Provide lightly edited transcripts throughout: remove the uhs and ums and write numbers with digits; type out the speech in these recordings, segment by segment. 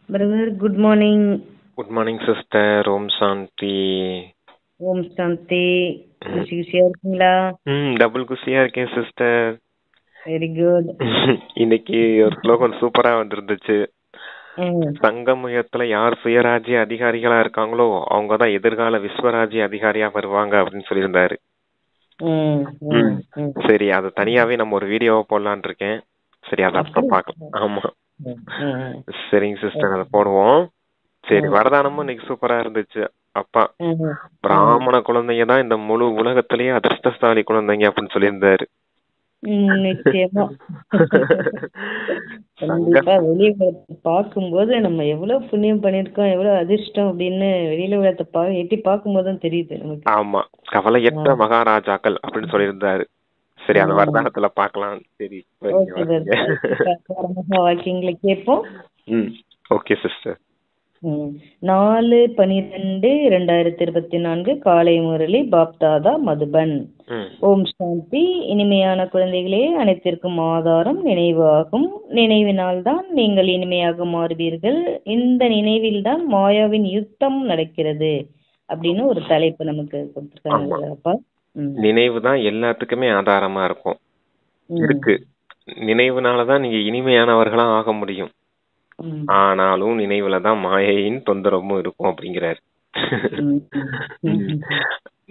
Brother good morning. Good morning sister. ஓம் சாந்தி. ஓம் சாந்தி. குஷியா இருக்கீங்களா? டபுள் குஷியா இருக்கேன் சிஸ்டர். Very good. இன்னைக்கு ஒரு ஸ்லோகம் சூப்பரா வந்திருந்துச்சு. சங்கமயத்துல யார் சுயராஜ்ய அதிகாரிகளா இருக்காங்களோ அவங்கதான் எதிர்கால விஸ்வராஜ்ய அதிகாரியா வருவாங்க அப்படின்னு சொல்லியிருந்தாரு. சரி, அது தனியாவே நம்ம ஒரு வீடியோவை போடலான் இருக்கேன். சரி, அதை அப்புறம் பார்க்கலாம். ஆமா, சரிங்க சிஸ்டர், அதை போடுவோம். சரி, வரதானமும் இன்னைக்கு சூப்பரா இருந்துச்சு. அப்பா பிராமண குழந்தைங்க தான் இந்த முழு உலகத்திலேயே அதிர்ஷ்டசாலி குழந்தைங்க அப்படின்னு சொல்லியிருந்தாரு. நிச்சயமா கண்டிப்பா வெளி உலகத்தை பார்க்கும்போது நம்ம எவ்வளவு புண்ணியம் பண்ணிருக்கோம், எவ்வளவு அதிர்ஷ்டம் அப்படின்னு வெளியில உலகத்தை எட்டி பார்க்கும்போது தான் தெரியுது நமக்கு. ஆமா, கவலையற்ற மகாராஜாக்கள் அப்படின்னு சொல்லியிருந்தாரு. சரி, அந்த வரதானத்துல பார்க்கலாம். சரி, வாக்கியங்களை கேட்போம். Okay sister. 4/12/2024 காலை முரளி பாப்தாதா மதுபன். ஓம் சாந்தி. இனிமையான குழந்தைகளே, அனைத்திற்கும் ஆதாரம் நினைவு ஆகும். நினைவினால் தான் நீங்கள் இனிமையாக மாறுவீர்கள். இந்த நினைவில் தான் மாயாவின் யுத்தம் நடக்கிறது அப்படின்னு ஒரு தலைப்பு நமக்கு கொடுத்துருக்காங்க. நினைவு தான் எல்லாத்துக்குமே ஆதாரமா இருக்கும். இருக்கு, நினைவுனாலதான் நீங்க இனிமையானவர்களா ஆக முடியும். ஆனாலும் நினைவுலதான் மாயையின் தொந்தரவும் இருக்கும் அப்படிங்கிறாரு.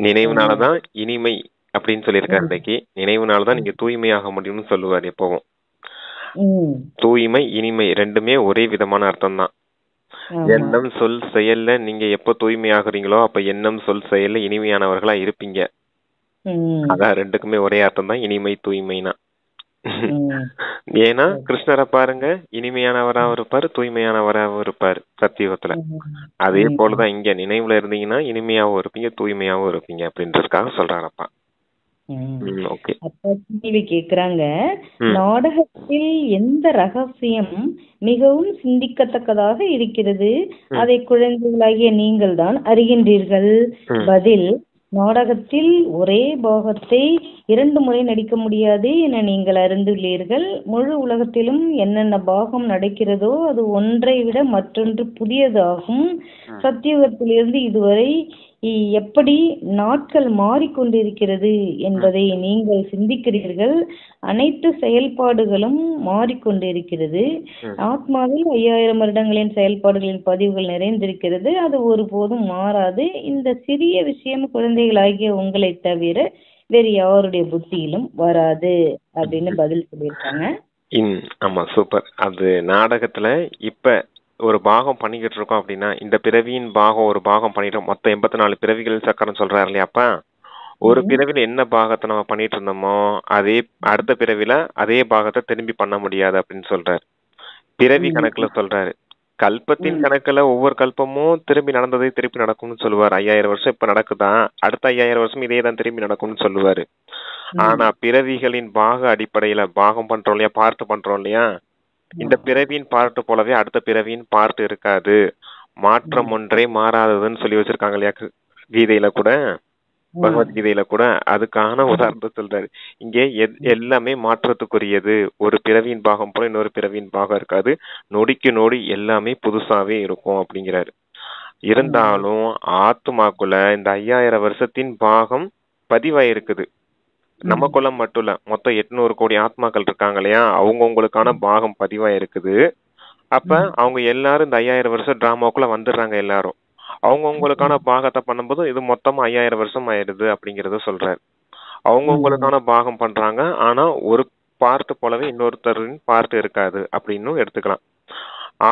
நினைவுனாலதான் இனிமை அப்படின்னு சொல்லியிருக்காரு. இன்னைக்கு நினைவுனாலதான் நீங்க தூய்மையாக முடியும்னு சொல்லுவார் எப்பவும். தூய்மை இனிமை ரெண்டுமே ஒரே விதமான அர்த்தம் தான். எண்ணம் சொல் செயல்ல நீங்க எப்ப தூய்மை ஆகுறீங்களோ அப்ப எண்ணம் சொல் செயல்ல இனிமையானவர்களா இருப்பீங்க. அதான் ரெண்டுக்குமே ஒரே அர்த்தம் தான், இனிமை தூய்மைனா. ஏன்னா கிருஷ்ணரை பாருங்க, இனிமையானவராகவும் இருப்பாரு, தூய்மையானவராகவும் இருப்பாரு சத்தியுகத்துல. அதே போலதான் இங்க நினைவுல இருந்தீங்கன்னா இனிமையாவும் இருப்பீங்க, தூய்மையாவும் இருப்பீங்க அப்படின்றதுக்காக சொல்றாரப்பா. கேள்வி கேக்குறாங்க, நாடகத்தில் எந்த ரகசியம் மிகவும் சிந்திக்கத்தக்கதாக இருக்கிறது, அதை குழந்தைகளாகிய நீங்கள் தான் அறிகின்றீர்கள். பதில், நாடகத்தில் ஒரே பாகத்தை 2 முறை நடிக்க முடியாது என நீங்கள் அறிந்துள்ளீர்கள். முழு உலகத்திலும் என்னென்ன பாகம் நடக்கிறதோ அது ஒன்றை விட மற்றொன்று புதியதாகும். சத்தியுகத்திலிருந்து இதுவரை எப்படி நாட்கள் மாறிக்கொண்டிருக்கிறது என்பதை நீங்கள் சிந்திக்கிறீர்கள். அனைத்து செயல்பாடுகளும் மாறிக்கொண்டிருக்கிறது. ஆத்மாவில் 5000 வருடங்களின் செயல்பாடுகளின் பதிவுகள் நிறைந்திருக்கிறது. அது ஒருபோதும் மாறாது. இந்த சிறிய விஷயம் குழந்தைகளாகிய உங்களை தவிர வேறு யாருடைய புத்தியிலும் வராது அப்படின்னு பதில் சொல்லியிருக்காங்க. ஆமா, சூப்பர். அது நாடகத்துல இப்ப ஒரு பாகம் பண்ணிக்கிட்டு இருக்கோம் அப்படின்னா, இந்த பிறவியின் பாகம் ஒரு பாகம் பண்ணிட்டோம், மொத்தம் 84 பிறவிகள் சக்கரம் சொல்றாரு இல்லையாப்பா. ஒரு பிறவில என்ன பாகத்தை நம்ம பண்ணிட்டு இருந்தோமோ அதே அடுத்த பிறவில அதே பாகத்தை திரும்பி பண்ண முடியாது அப்படின்னு சொல்றாரு. பிறவி கணக்குல சொல்றாரு. கல்பத்தின் கணக்குல ஒவ்வொரு கல்பமும் திரும்பி நடந்ததே திருப்பி நடக்கும்னு சொல்லுவாரு. 5000 வருஷம் இப்ப நடக்குதான், அடுத்த 5000 வருஷம் இதே தான் திரும்பி நடக்கும்னு சொல்லுவாரு. ஆனா பிறவிகளின் பாக அடிப்படையில பாகம் பண்றோம் இல்லையா, பார்ட் பண்றோம் இல்லையா, இந்த பிறவியின் பார்ட் போலவே அடுத்த பிறவியின் பார்ட் இருக்காது, மாற்றம் ஒன்றே மாறாததுன்னு சொல்லி வச்சிருக்காங்க இல்லையா கீதையில கூட, பகவத்கீதையில கூட. அதுக்கான உதாரணத்தை சொல்றாரு. இங்கே எல்லாமே மாற்றத்துக்குரியது. ஒரு பிறவியின் பாகம் போல இன்னொரு பிறவியின் பாகம் இருக்காது, நொடிக்கு நொடி எல்லாமே புதுசாவே இருக்கும் அப்படிங்கிறாரு. இருந்தாலும் ஆத்மாக்குள்ள இந்த 5000 வருஷத்தின் பாகம் பதிவாயிருக்குது. நமக்குள்ள மட்டும் இல்ல, மொத்தம் 800 கோடி ஆத்மாக்கள் இருக்காங்க இல்லையா, அவங்கவுங்களுக்கான பாகம் பதிவா இருக்குது. அப்ப அவங்க எல்லாரும் இந்த 5000 வருஷம் டிராமாக்குள்ள வந்துடுறாங்க. எல்லாரும் அவங்கவுங்களுக்கான பாகத்தை பண்ணும்போது இது மொத்தமா 5000 வருஷம் ஆயிடுது அப்படிங்கறத சொல்றாரு. அவங்கவுங்களுக்கான பாகம் பண்றாங்க, ஆனா ஒரு பார்ட் போலவே இன்னொருத்தரின் பார்ட் இருக்காது அப்படின்னு எடுத்துக்கலாம்.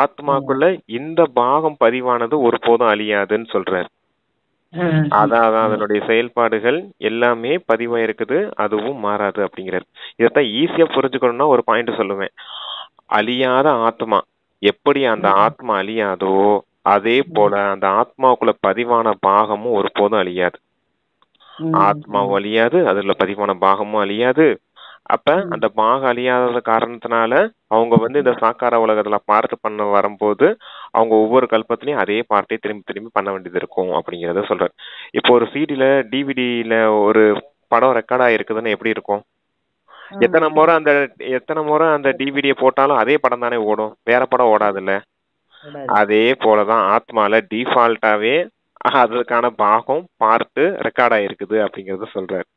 ஆத்மாக்குள்ள இந்த பாகம் பதிவானது ஒருபோதும் அழியாதுன்னு சொல்றாரு. அதான் அதனுடைய செயல்பாடுகள் எல்லாமே பதிவா இருக்குது, அதுவும் மாறாது அப்படிங்கிறாரு. இதத்தான் ஈஸியா புரிஞ்சுக்கணும்னா ஒரு பாயிண்ட் சொல்லுவேன். அழியாத ஆத்மா எப்படி அந்த ஆத்மா அழியாதோ அதே போல அந்த ஆத்மாவுக்குள்ள பதிவான பாகமும் ஒருபோதும் அழியாது. ஆத்மாவும் அழியாது, அதுல பதிவான பாகமும் அழியாது. அப்ப அந்த பாகம் அழியாத காரணத்தினால அவங்க இந்த சாக்கார உலகத்துல பார்ட் பண்ண வரும்போது அவங்க ஒவ்வொரு கல்பத்திலையும் அதே பார்ட்டை திரும்பி திரும்பி பண்ண வேண்டியது இருக்கும் அப்படிங்கறத சொல்றாரு. இப்போ ஒரு சிடில டிவிடில ஒரு படம் ரெக்கார்ட் ஆயிருக்குதுன்னு எப்படி இருக்கும்? எத்தனை முறை அந்த டிவிடியை போட்டாலும் அதே படம் தானே ஓடும், வேற படம் ஓடாதுல்ல. கூடாது. அதே போலதான் ஆத்மால டிஃபால்ட்டாவே அதுக்கான பாகம் பார்த்து ரெக்கார்ட் ஆயிருக்குது அப்படிங்கறத சொல்றாரு.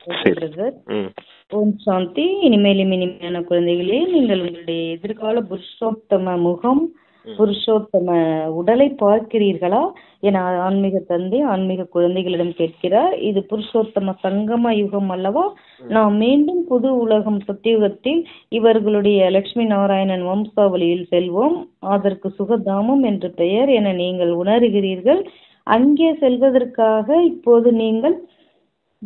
ஓகே சரி. பிரதர். ம் ஓம் சாந்தி. இனிமேலும் இனிமையான குழந்தைகளே, நீங்கள் உங்களுடைய எதிர்கால புருஷோத்தம முகம், புருஷோத்தம உடலை பார்க்கிறீர்களா என ஆன்மீக தந்தை ஆன்மீக குழந்தைகளிடம் கேட்கிறார். இது புருஷோத்தம சங்கம யுகம் அல்லவா? நாம் மீண்டும் புது உலகம் சத்தியுகத்தில் இவர்களுடைய லட்சுமி நாராயணன் வம்சாவளியில் செல்வோம். அதற்கு சுகதாமம் என்று பெயர் என நீங்கள் உணர்கிறீர்கள். அங்கே செல்வதற்காக இப்போது நீங்கள்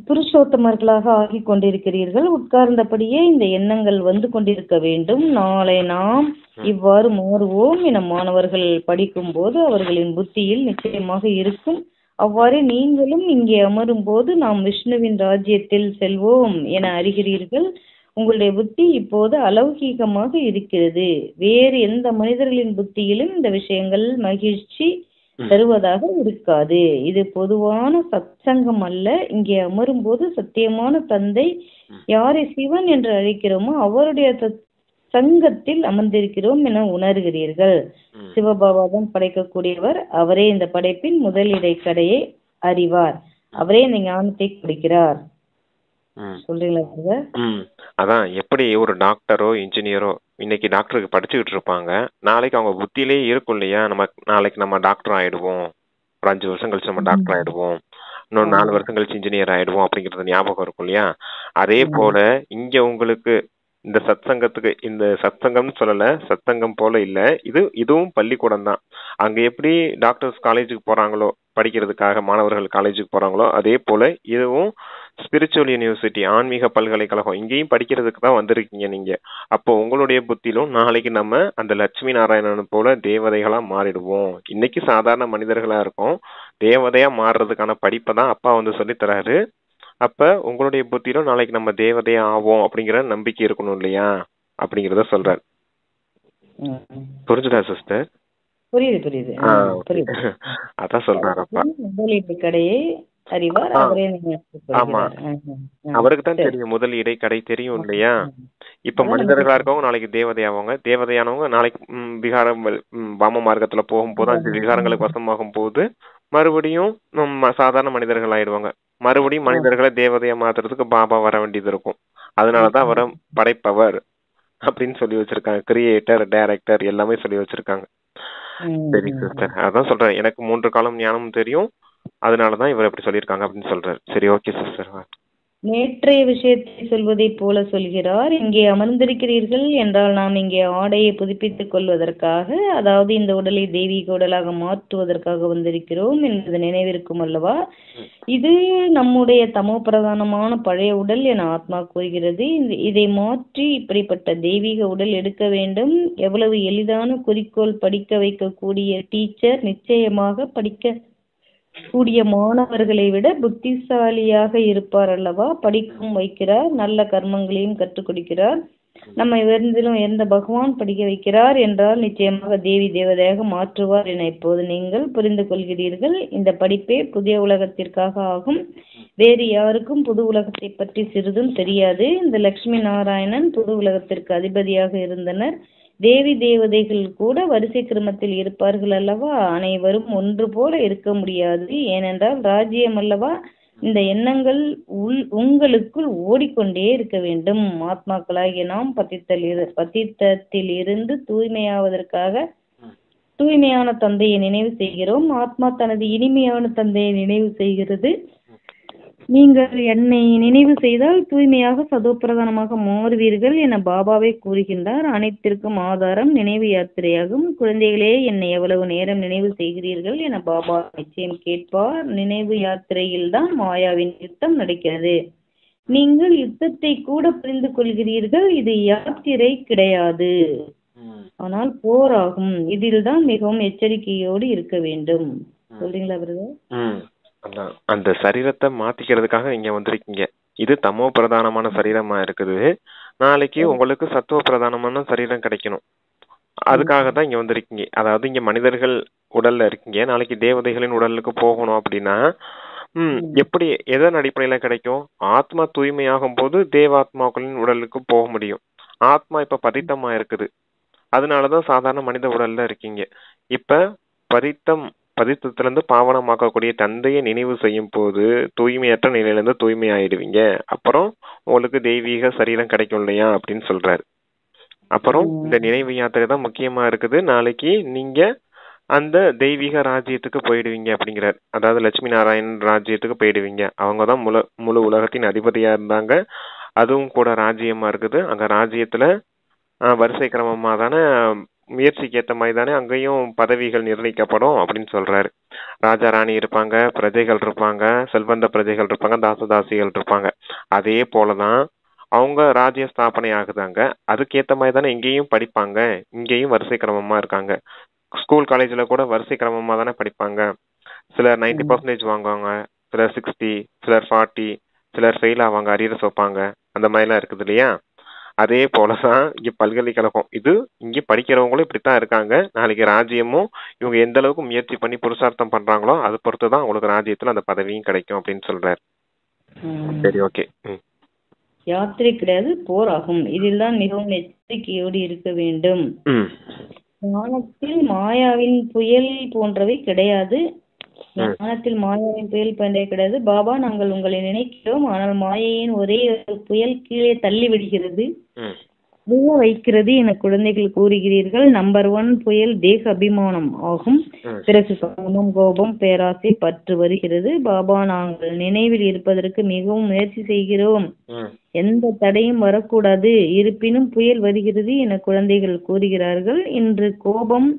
புருஷோத்தமர்களாக ஆகிக் கொண்டிருக்கிறீர்கள். உட்கார்ந்தபடியே இந்த எண்ணங்கள் வந்து கொண்டிருக்க வேண்டும். நாளை நாம் இவ்வாறு மாறுவோம் என மாணவர்கள் படிக்கும் போது அவர்களின் புத்தியில் நிச்சயமாக இருக்கும். அவ்வாறே நீங்களும் இங்கே அமரும் போது நாம் விஷ்ணுவின் ராஜ்யத்தில் செல்வோம் என அறிகிறீர்கள். உங்களுடைய புத்தி இப்போது அலௌகீகமாக இருக்கிறது. வேறு எந்த மனிதர்களின் புத்தியிலும் இந்த விஷயங்கள் மகிழ்ச்சி தருவதாக இருக்காது. இது பொதுவான சத்சங்கம் அல்ல. இங்கே அமரும் போது சத்தியமான தந்தை யாரை சிவன் என்று அழைக்கிறோமோ அவருடைய சங்கத்தில் அமர்ந்திருக்கிறோம் என உணர்கிறீர்கள். சிவபாபாதான் படைக்கக்கூடியவர். அவரே இந்த படைப்பின் முதல் இடைக்கடையை அறிவார். அவரே இந்த ஞானத்தை கொடுக்கிறார். சொல்றீங்களா? அதான் எப்படி ஒரு டாக்டரோ இன்ஜினியரோ இன்னைக்கு டாக்டருக்கு படிச்சுக்கிட்டு இருப்பாங்க, நாளைக்கு அவங்க புத்தியிலேயே இருக்கும் இல்லையா, நாளைக்கு நம்ம டாக்டர் ஆயிடுவோம், ஒரு 5 வருஷம் கழிச்சு நம்ம டாக்டர் ஆயிடுவோம், இன்னொரு 4 வருஷம் கழிச்சு இன்ஜினியர் ஆயிடுவோம் அப்படிங்கறது ஞாபகம் இருக்கும் இல்லையா. அதே போல இங்க உங்களுக்கு இந்த சத்சங்கத்துக்கு, இந்த சத்சங்கம்னு சொல்லல, சத்சங்கம் போல இல்ல, இதுவும் பள்ளிக்கூடம் தான். அங்க எப்படி டாக்டர்ஸ் காலேஜுக்கு போறாங்களோ, படிக்கிறதுக்காக மாணவர்கள் காலேஜுக்கு போறாங்களோ, அதே போல இதுவும் ஸ்பிரிச்சுவல் யூனிவர்சிட்டி, ஆன்மீக பல்கலைக்கழகம். இங்கேயும் படிக்கிறதுக்கு தான் வந்திருக்கீங்க நீங்க. அப்போ உங்களுடைய புத்தியிலும் நாளைக்கு நம்ம அந்த லட்சுமி நாராயணன் போல தேவதைகளா மாறிடுவோம். இன்னைக்கு சாதாரண மனிதர்களா இருக்கோம், தேவதையா மாறுறதுக்கான படிப்பை தான் அப்பா வந்து சொல்லி தராரு. அப்ப உங்களுடைய புத்தியிலும் நாளைக்கு நம்ம தேவதையா ஆவோம் அப்படிங்கிற நம்பிக்கை இருக்கணும் இல்லையா, அப்படிங்கறத சொல்றாரு. புரிஞ்சுதா சிஸ்டர்? புரியுது. அதான் சொல்றாருப்பா. முதலீட்டு கடையை அறிவார். அவரே ஆமா, அவருக்கு தான் தெரியும், முதல் இடைக்கடை தெரியும் இல்லையா. இப்ப மனிதர்களா இருக்கவங்க நாளைக்கு தேவதையாவாங்க, தேவதையானவங்க நாளைக்கு விகாரம் வாம மார்க்கத்துல போகும்போது 5 விகாரங்களுக்கு வசமாகும் போது மறுபடியும் சாதாரண மனிதர்கள் ஆயிடுவாங்க. மறுபடியும் மனிதர்களை தேவதையா மாத்துறதுக்கு பாபா வர வேண்டியது இருக்கும். அதனாலதான் அவரை படைப்பவர் அப்படின்னு சொல்லி வச்சிருக்காங்க. கிரியேட்டர், டைரக்டர் எல்லாமே சொல்லி வச்சிருக்காங்க. சரி சிஸ்டர், அதான் சொல்றேன், எனக்கு 3 காலம் ஞானமும் தெரியும், அதனாலதான் இவர் எப்படி சொல்லியிருக்காங்க அப்படின்னு சொல்றாரு. சரி, ஓகே சிஸ்டர். நேற்றைய விஷயத்தை சொல்வதை போல சொல்கிறார். இங்கே அமர்ந்திருக்கிறீர்கள் என்றால் நாம் இங்கே ஆடையை புதுப்பித்துக் கொள்வதற்காக, அதாவது இந்த உடலை தெய்வீக உடலாக மாற்றுவதற்காக வந்திருக்கிறோம் என்பது நினைவிருக்கும் அல்லவா. இது நம்முடைய தமோ பிரதானமான பழைய உடல் என ஆத்மா கூறுகிறது. இதை மாற்றி இப்படிப்பட்ட தெய்வீக உடல் எடுக்க வேண்டும். எவ்வளவு எளிதான குறிக்கோள்! படிக்க வைக்கக்கூடிய டீச்சர் நிச்சயமாக படிக்க கூடிய மாணவர்களை விட புத்திசாலியாக இருப்பார் அல்லவா. படிக்கவும் வைக்கிறார், நல்ல கர்மங்களையும் கற்றுக் கொடுக்கிறார். நம்ம எந்த பகவான் படிக்க வைக்கிறார் என்றால் நிச்சயமாக தேவி தேவதையாக மாற்றுவார் என இப்போது நீங்கள் புரிந்து கொள்கிறீர்கள். இந்த படிப்பே புதிய உலகத்திற்காக ஆகும். வேறு யாருக்கும் புது உலகத்தை பற்றி சிறிதும் தெரியாது. இந்த லட்சுமி நாராயணன் புது உலகத்திற்கு அதிபதியாக இருந்தனர். தேவி தேவதைகள் கூட வரிசை கிரமத்தில் இருப்பார்கள் அல்லவா. அனைவரும் ஒன்று போல இருக்க முடியாது, ஏனென்றால் ராஜ்யம் அல்லவா. இந்த எண்ணங்கள் உங்களுக்குள் ஓடிக்கொண்டே இருக்க வேண்டும். ஆத்மாக்களாகிய நாம் பத்தித்தத்தில் இருந்து தூய்மையாவதற்காக தூய்மையான தந்தையை நினைவு செய்கிறோம். ஆத்மா தனது இனிமையான தந்தையை நினைவு செய்கிறது. நீங்கள் என்னை நினைவு செய்தால் தூய்மையாக சதோப்பிரதானமாக மாறுவீர்கள் என பாபாவே கூறுகின்றார். அனைத்திற்கும் ஆதாரம் நினைவு யாத்திரையாகும். குழந்தைகளே, என்னை எவ்வளவு நேரம் நினைவு செய்கிறீர்கள் என பாபா நிச்சயம் கேட்பார். நினைவு யாத்திரையில் தான் மாயாவின் யுத்தம் நடக்கிறது. நீங்கள் யுத்தத்தை கூட புரிந்து கொள்கிறீர்கள். இது யாத்திரை கிடையாது, ஆனால் போராகும். இதில் தான் மிகவும் எச்சரிக்கையோடு இருக்க வேண்டும். சொல்றீங்களா பிரதர்? அந்த சரீரத்தை மாத்திக்கிறதுக்காக இங்க வந்திருக்கீங்க. இது தமோ பிரதானமான சரீரமா இருக்குது. நாளைக்கு உங்களுக்கு சத்துவ பிரதானமான சரீரம் கிடைக்கணும். அதுக்காக தான் இங்க வந்திருக்கீங்க. அதாவது இங்க மனிதர்கள் உடல்ல இருக்கீங்க, நாளைக்கு தேவதைகளின் உடலுக்கு போகணும் அப்படின்னா எப்படி, எதன் அடிப்படையில கிடைக்கும்? ஆத்மா தூய்மையாகும் போது தேவாத்மாக்களின் உடலுக்கு போக முடியும். ஆத்மா இப்ப பதித்தமா இருக்குது. அதனாலதான் சாதாரண மனித உடல்ல இருக்கீங்க. இப்ப பதித்தத்திலிருந்து பாவனமாக்கக்கூடிய தந்தையை நினைவு செய்யும் போது தூய்மையற்ற நிலையிலிருந்து தூய்மை ஆயிடுவீங்க. அப்புறம் உங்களுக்கு தெய்வீக சரீரம் கிடைக்கும் இல்லையா அப்படின்னு சொல்றாரு. அப்புறம் இந்த நினைவு யாத்திரை தான் முக்கியமா இருக்குது. நாளைக்கு நீங்க அந்த தெய்வீக ராஜ்யத்துக்கு போயிடுவீங்க அப்படிங்கிறார். அதாவது லட்சுமி நாராயணன் ராஜ்யத்துக்கு போயிடுவீங்க. அவங்கதான் முழு உலகத்தின் அதிபதியா இருந்தாங்க. அதுவும் கூட ராஜ்யமா இருக்குது. அங்க ராஜ்யத்துல வரிசை கிரமமா தானே, முயற்சிக்கு ஏத்த மாதிரி தானே அங்கேயும் பதவிகள் நிர்ணயிக்கப்படும் அப்படின்னு சொல்றாரு. ராஜா ராணி இருப்பாங்க, பிரஜைகள் இருப்பாங்க, செல்வந்த பிரஜைகள் இருப்பாங்க, தாசதாசிகள் இருப்பாங்க. அதே போலதான் அவங்க ராஜ்ய ஸ்தாபனை ஆகுதாங்க. அதுக்கேத்த மாதிரி தானே இங்கேயும் படிப்பாங்க. இங்கேயும் வரிசை கிரமமா இருக்காங்க. ஸ்கூல் காலேஜ்ல கூட வரிசை கிரமமா தானே படிப்பாங்க. சிலர் 90% வாங்குவாங்க, சிலர் 60, சிலர் 40, சிலர் ஃபெயில் ஆவாங்க, அரியர்ஸ் வைப்பாங்க. அந்த மாதிரிலாம் இருக்குது இல்லையா? அதே போலதான் இங்க பல்கலைக்கழகம். இது இங்க படிக்கிறவங்களும் இப்படித்தான் இருக்காங்க. நாளைக்கு ராஜ்யமும் இவங்க எந்த அளவுக்கு முயற்சி பண்ணி புருஷார்த்தம் பண்றாங்களோ அது பொறுத்துதான் உங்களுக்கு ராஜ்யத்துல அந்த பதவியும் கிடைக்கும் அப்படின்னு சொல்றாரு. சரி, ஓகே. யாத்திரை கிடையாது, போராகும். இதில் தான் மிகவும் எச்சரிக்கையோடு இருக்க வேண்டும். ஞானத்தில் மாயாவின் புயல் போன்றவை கிடையாது. ஞானத்தில் மாயாவின் புயல் போன்றவை கிடையாது. பாபா, நாங்கள் உங்களை நினைக்கிறோம், ஆனால் மாயையின் ஒரே ஒரு புயல் கீழே தள்ளி விடுகிறது, விழ வைக்கிறது என குழந்தைகள் கூறுகிறீர்கள். நம்பர் 1 புயல் தேக அபிமானம் ஆகும். பிறகு காமம், கோபம், பேராசை, பற்று வருகிறது. பாபா, நாங்கள் நினைவில் இருப்பதற்கு மிகவும் முயற்சி செய்கிறோம், எந்த தடையும் வரக்கூடாது, இருப்பினும் புயல் வருகிறது என குழந்தைகள் கூறுகிறார்கள். இன்று கோபம்,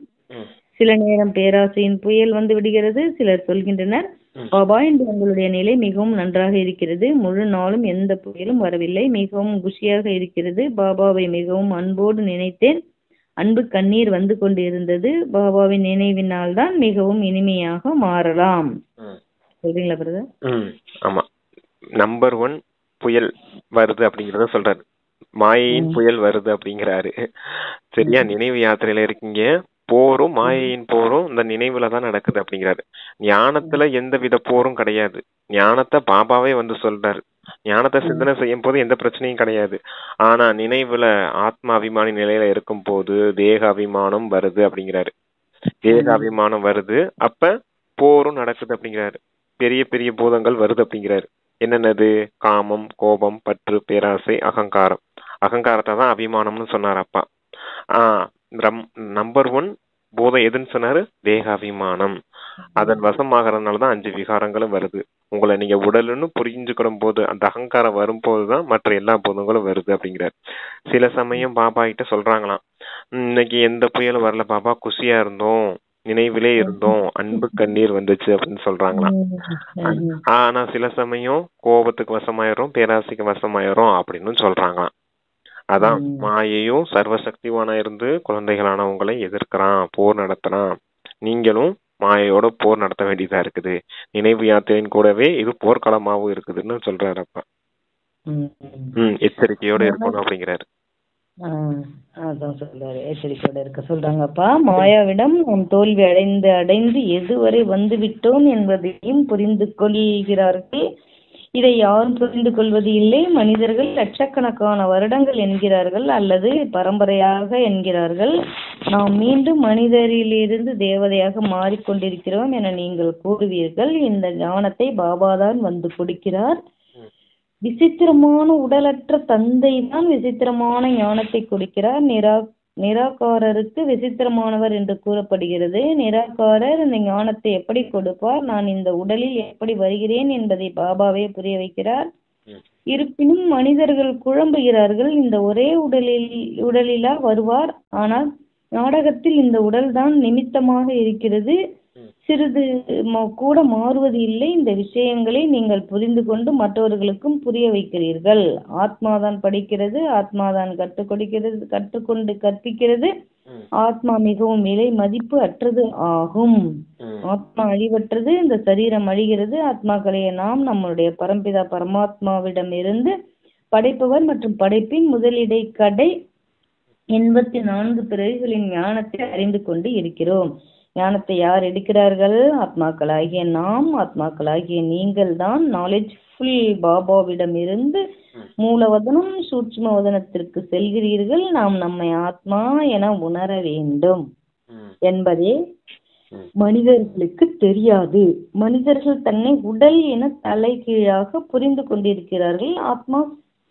சில நேரம் பேராசையின் புயல் வந்து விடுகிறது. சிலர் சொல்கின்றனர், பாபா, இன்று உங்களுடைய நிலை மிகவும் நன்றாக இருக்கிறது, முழு நாளும் எந்த புயலும் வரவில்லை, மிகவும் குஷியாக இருக்கிறது, பாபாவை மிகவும் அன்போடு நினைத்தேன், அன்பு கண்ணீர் வந்து கொண்டு இருந்தது, பாபாவின் நினைவினால் தான் மிகவும் இனிமையாக மாறலாம். சொல்றீங்களா பிரதர்? ஆமா, நம்பர் 1 புயல் வருது அப்படிங்கறத சொல்றாரு. மாயையின் புயல் வருது அப்படிங்கிறாரு. சரியா? நினைவு யாத்திரையில இருக்கீங்க. போரும் மாயையின் போரும் இந்த நினைவுல தான் நடக்குது அப்படிங்கிறாரு. ஞானத்துல எந்த வித போரும் கிடையாது. ஞானத்தை பாபாவே வந்து சொல்றாரு. ஞானத்தை சிந்தனை செய்யும் போது எந்த பிரச்சனையும் கிடையாது. ஆனா நினைவுல ஆத்மா அபிமானி நிலையில இருக்கும் போது தேக அபிமானம் வருது அப்படிங்கிறாரு. தேக அபிமானம் வருது, அப்ப போரும் நடக்குது அப்படிங்கிறாரு. பெரிய பெரிய பூதங்கள் வருது அப்படிங்கிறாரு. என்னென்னது? காமம், கோபம், பற்று, பேராசை, அகங்காரம். அகங்காரத்தை தான் அபிமானம்னு சொன்னார் அப்பா. நம்பர் 1 பூதம் எதுன்னு சொன்னாரு? தேக அபிமானம். அதன் வசமாகறதுனாலதான் 5 விகாரங்களும் வருது. உங்களை நீங்க உடல்னு புரிஞ்சுக்கிடும் போது, அந்த அகங்காரம் வரும்போதுதான் மற்ற எல்லா பூதங்களும் வருது அப்படிங்கிறாரு. சில சமயம் பாபா கிட்ட சொல்றாங்களாம், இன்னைக்கு எந்த புயலும் வரல பாபா, குஷியா இருந்தோம், நினைவிலே இருந்தோம், அன்பு கண்ணீர் வந்துச்சு அப்படின்னு சொல்றாங்களாம். ஆனா சில சமயம் கோபத்துக்கு வசமாயிரும், பேராசைக்கு வசமாயிரும் அப்படின்னு சொல்றாங்களாம். அதான் மாயையும் சர்வசக்திவான இருந்து குழந்தைகளான உங்களை எதிர்க்கிறான், போர் நடத்துறான். நீங்களும் மாயையோட போர் நடத்த வேண்டியதா இருக்குது. நினைவு யாத்திரையின் கூடவே இது போர்க்களமாவும் இருக்குதுன்னு சொல்றாரு அப்பா. எச்சரிக்கையோட இருக்கணும் அப்படிங்கிறாரு. அதான் சொல்றாரு, எச்சரிக்கையோட இருக்க சொல்றாங்கப்பா. மாயாவிடம் நாம் தோல்வி அடைந்து அடைந்து எதுவரை வந்து விட்டோம் என்பதையும் புரிந்து கொள்கிறார்கள். இதை யாரும் புரிந்து கொள்வது இல்லை. மனிதர்கள் லட்சக்கணக்கான வருடங்கள் என்கிறார்கள், அல்லது பரம்பரையாக என்கிறார்கள். நாம் மீண்டும் மனிதரிலிருந்து தேவதையாக மாறிக்கொண்டிருக்கிறோம் என நீங்கள் கூறுவீர்கள். இந்த ஞானத்தை பாபாதான் வந்து கொடுக்கிறார். விசித்திரமான உடலற்ற தந்தை தான் விசித்திரமான ஞானத்தை கொடுக்கிறார். நிராகாரருக்கு விசித்திரமானவர் என்று கூறப்படுகிறது. நிராகாரர் இந்த ஞானத்தை எப்படி கொடுப்பார்? நான் இந்த உடலில் எப்படி வருகிறேன் என்பதை பாபாவே புரிய வைக்கிறார். இருப்பினும் மனிதர்கள் குழம்புகிறார்கள். இந்த ஒரே உடலிலா வருவார்? ஆனால் நாடகத்தில் இந்த உடல் தான் நிமித்தமாக இருக்கிறது, சிறிது கூட மாறுவது இல்லை. இந்த விஷயங்களை நீங்கள் புரிந்து கொண்டு மற்றவர்களுக்கும் புரிய வைக்கிறீர்கள். ஆத்மாதான் படிக்கிறது, ஆத்மாதான் கற்றுக்கொண்டு கற்பிக்கிறது. ஆத்மா மிகவும் விலை மதிப்பு அற்றது ஆகும். ஆத்மா அழிவற்றது. இந்த சரீரம் அழிகிறது. ஆத்மாக்களைய நாம் நம்முடைய பரம்பிதா பரமாத்மாவிடம் இருந்து படைப்பவர் மற்றும் படைப்பின் முதலிடை கடை 84 பிறவிகளின் ஞானத்தை அறிந்து கொண்டு இருக்கிறோம். ஞானத்தை யார் எடுக்கிறார்கள்? ஆத்மாக்களாகிய நாம், ஆத்மாக்களாகிய நீங்கள் தான் நாலேஜ்ஃபுல் பாபாவிடம் இருந்து மூலவதனம் சூட்சும வதனத்திற்கு செல்கிறீர்கள். நாம் நம்மை ஆத்மா என உணர வேண்டும் என்பதே மனிதர்களுக்கு தெரியாது. மனிதர்கள் தன்னை உடல் என தலைகீழாக புரிந்து கொண்டிருக்கிறார்கள். ஆத்மா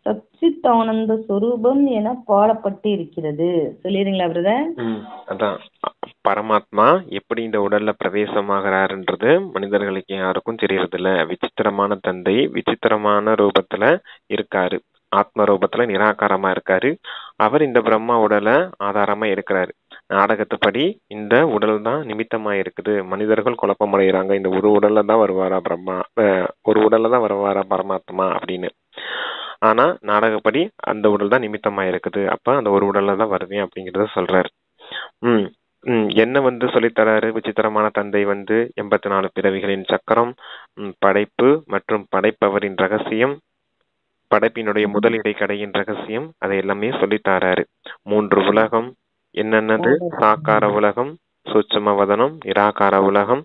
சச்சித்தானந்த சொரூபம் என பாடப்பட்டு இருக்கிறது. சொல்லிடுறீங்களா பிரதர்? அதான் பரமாத்மா எப்படி இந்த உடல்ல பிரவேசமாகிறாருன்றது மனிதர்களுக்கு யாருக்கும் தெரியறது இல்ல. விசித்திரமான தந்தை விசித்திரமான ரூபத்துல இருக்காரு, ஆத்ம ரூபத்துல நிராகாரமா இருக்காரு. அவர் இந்த பிரம்மா உடலை ஆதாரமா இருக்கிறாரு. நாடகத்துப்படி இந்த உடல் தான் நிமித்தமா இருக்குது. மனிதர்கள் குழப்பமடைகிறாங்க, இந்த ஒரு உடல்ல தான் வருவாரா பிரம்மா, ஒரு உடல்ல தான் வருவாரா பரமாத்மா அப்படின்னு. ஆனா நாடகப்படி அந்த உடல் தான் நிமித்தமா இருக்குது. அப்ப அந்த ஒரு உடல்ல தான் வருவேன் அப்படிங்கறத சொல்றாரு. என்ன சொல்லித்தராரு விசித்திரமான தந்தை 84 பிறவிகளின் சக்கரம், படைப்பு மற்றும் படைப்பவரின் ரகசியம், படைப்பினுடைய முதல் இடைக்கடையின் ரகசியம், அதை எல்லாமே சொல்லித்தாராரு. 3 உலகம் என்னென்னது, சாக்கார உலகம், சூட்சும வதனம், நிராகார உலகம்,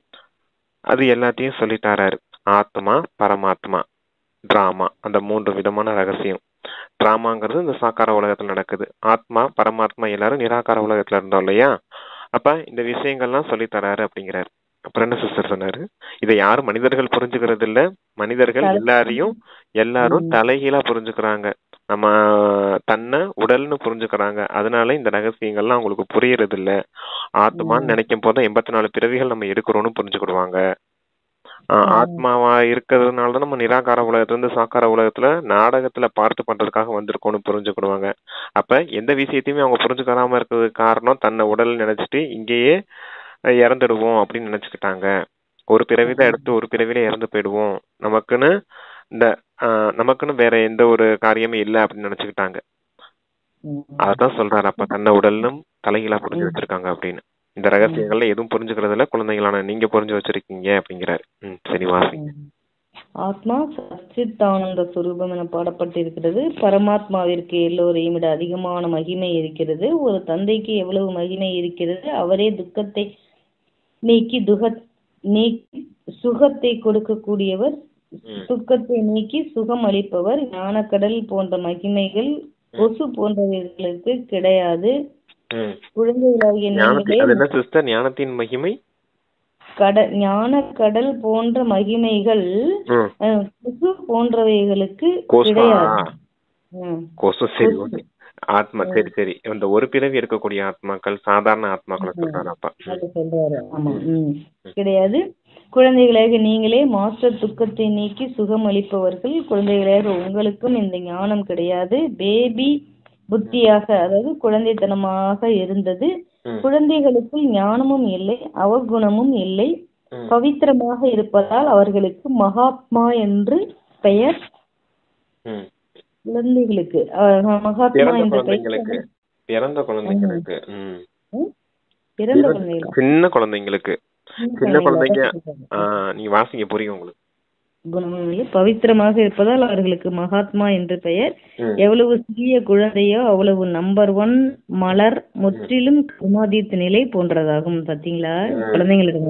அது எல்லாத்தையும் சொல்லித்தாராரு. ஆத்மா பரமாத்மா டிராமா, அந்த 3 விதமான ரகசியம். டிராமாங்கிறது இந்த சாக்கார உலகத்துல நடக்குது. ஆத்மா பரமாத்மா எல்லாரும் நிராகார உலகத்துல இருந்தோம் இல்லையா? அப்ப இந்த விஷயங்கள்லாம் சொல்லித்தராரு அப்படிங்கிறாரு. அப்புறம் என்ன சிஸ்டர் சொன்னாரு, இதை யாரும் மனிதர்கள் புரிஞ்சுக்கிறது இல்ல. மனிதர்கள் எல்லாரும் தலைகீழா புரிஞ்சுக்கிறாங்க. நம்ம தன்னை உடல்னு புரிஞ்சுக்கிறாங்க. அதனால இந்த ரகசியங்கள்லாம் அவங்களுக்கு புரியறது இல்ல. ஆத்மான்னு நினைக்கும் போது 84 பிறவிகள் நம்ம எடுக்கிறோம்னு புரிஞ்சுக்கிடுவாங்க. ஆத்மாவா இருக்கிறதுனாலதான் நம்ம நிராகார உலகத்துல இருந்து சாக்கார உலகத்துல நாடகத்துல பார்த்து பண்றதுக்காக வந்திருக்கோம்னு புரிஞ்சுக்கிடுவாங்க. அப்ப எந்த விஷயத்தையுமே அவங்க புரிஞ்சுக்காம இருக்கிறதுக்கு காரணம் தன்னை உடல் நினைச்சிட்டு இங்கேயே இறந்துடுவோம் அப்படின்னு நினைச்சுக்கிட்டாங்க. ஒரு பிறவிதான் எடுத்து ஒரு பிறவில இறந்து போயிடுவோம், நமக்குன்னு வேற எந்த ஒரு காரியமே இல்லை அப்படின்னு நினைச்சுக்கிட்டாங்க. அதான் சொல்றாரு. அப்ப தன்னை உடல்னும் தலைகீழா புரிஞ்சு வச்சிருக்காங்க அப்படின்னு. இந்த ரகசியங்கள்ல எதுவும் புரிஞ்சுக்கிறதுல குழந்தைகளான நீங்க புரிஞ்சு வச்சிருக்கீங்க அப்படிங்கிறாரு. சரி வாசி. ஆத்மா சச்சித்தானந்த சுரூபம் என பாடப்பட்டிருக்கிறது. பரமாத்மாவிற்கு எல்லோரையும் விட அதிகமான மகிமை இருக்கிறது. ஒரு தந்தைக்கு எவ்வளவு மகிமை இருக்கிறது. அவரே துக்கத்தை நீக்கி சுகத்தை கொடுக்கக்கூடியவர், துக்கத்தை நீக்கி சுகம் அளிப்பவர். ஞானக்கடல் போன்ற மகிமைகள் கொசு போன்றவர்களுக்கு கிடையாது. குழந்தைகளாகிய ஞானத்தின் மகிமை ஞான கடல் போன்ற மகிமைகள் கொசு போன்றவைகளுக்கு கிடையாது. ஆத்மா சரி சரி இந்த ஒரு பிறவி இருக்கக்கூடிய ஆத்மாக்கள் சாதாரண ஆத்மாக்களை சொல்றாரு. ஆமா கிடையாது. குழந்தைகளாக நீங்களே மாஸ்டர் துக்கத்தை நீக்கி சுகம் அளிப்பவர்கள். குழந்தைகளாக உங்களுக்கும் இந்த ஞானம் கிடையாது. பேபி புத்தியாக, அதாவது குழந்தைத்தனமாக இருந்தது. குழந்தைகளுக்குள் ஞானமும் இல்லை, அவகுணமும் இல்லை. பவித்திரமாக இருப்பதால் அவர்களுக்கு மகாத்மா என்று பெயர். குழந்தைகளுக்கு மகாத்மா என்ற பெயர் பிறந்த குழந்தைங்களுக்கு சின்ன குழந்தைங்களுக்கு நீங்க வாசிங்க புரியும் உங்களுக்கு. குணமில்லை, பவித்திரமாக இருப்பதால் அவர்களுக்கு மகாத்மா என்று பெயர். எவ்வளவு சிறிய குழந்தையோ அவ்வளவு நம்பர் 1 மலர், முற்றிலும் கர்மாதீத்த நிலை போன்றதாகும். பாத்தீங்களா குழந்தைங்களுக்கு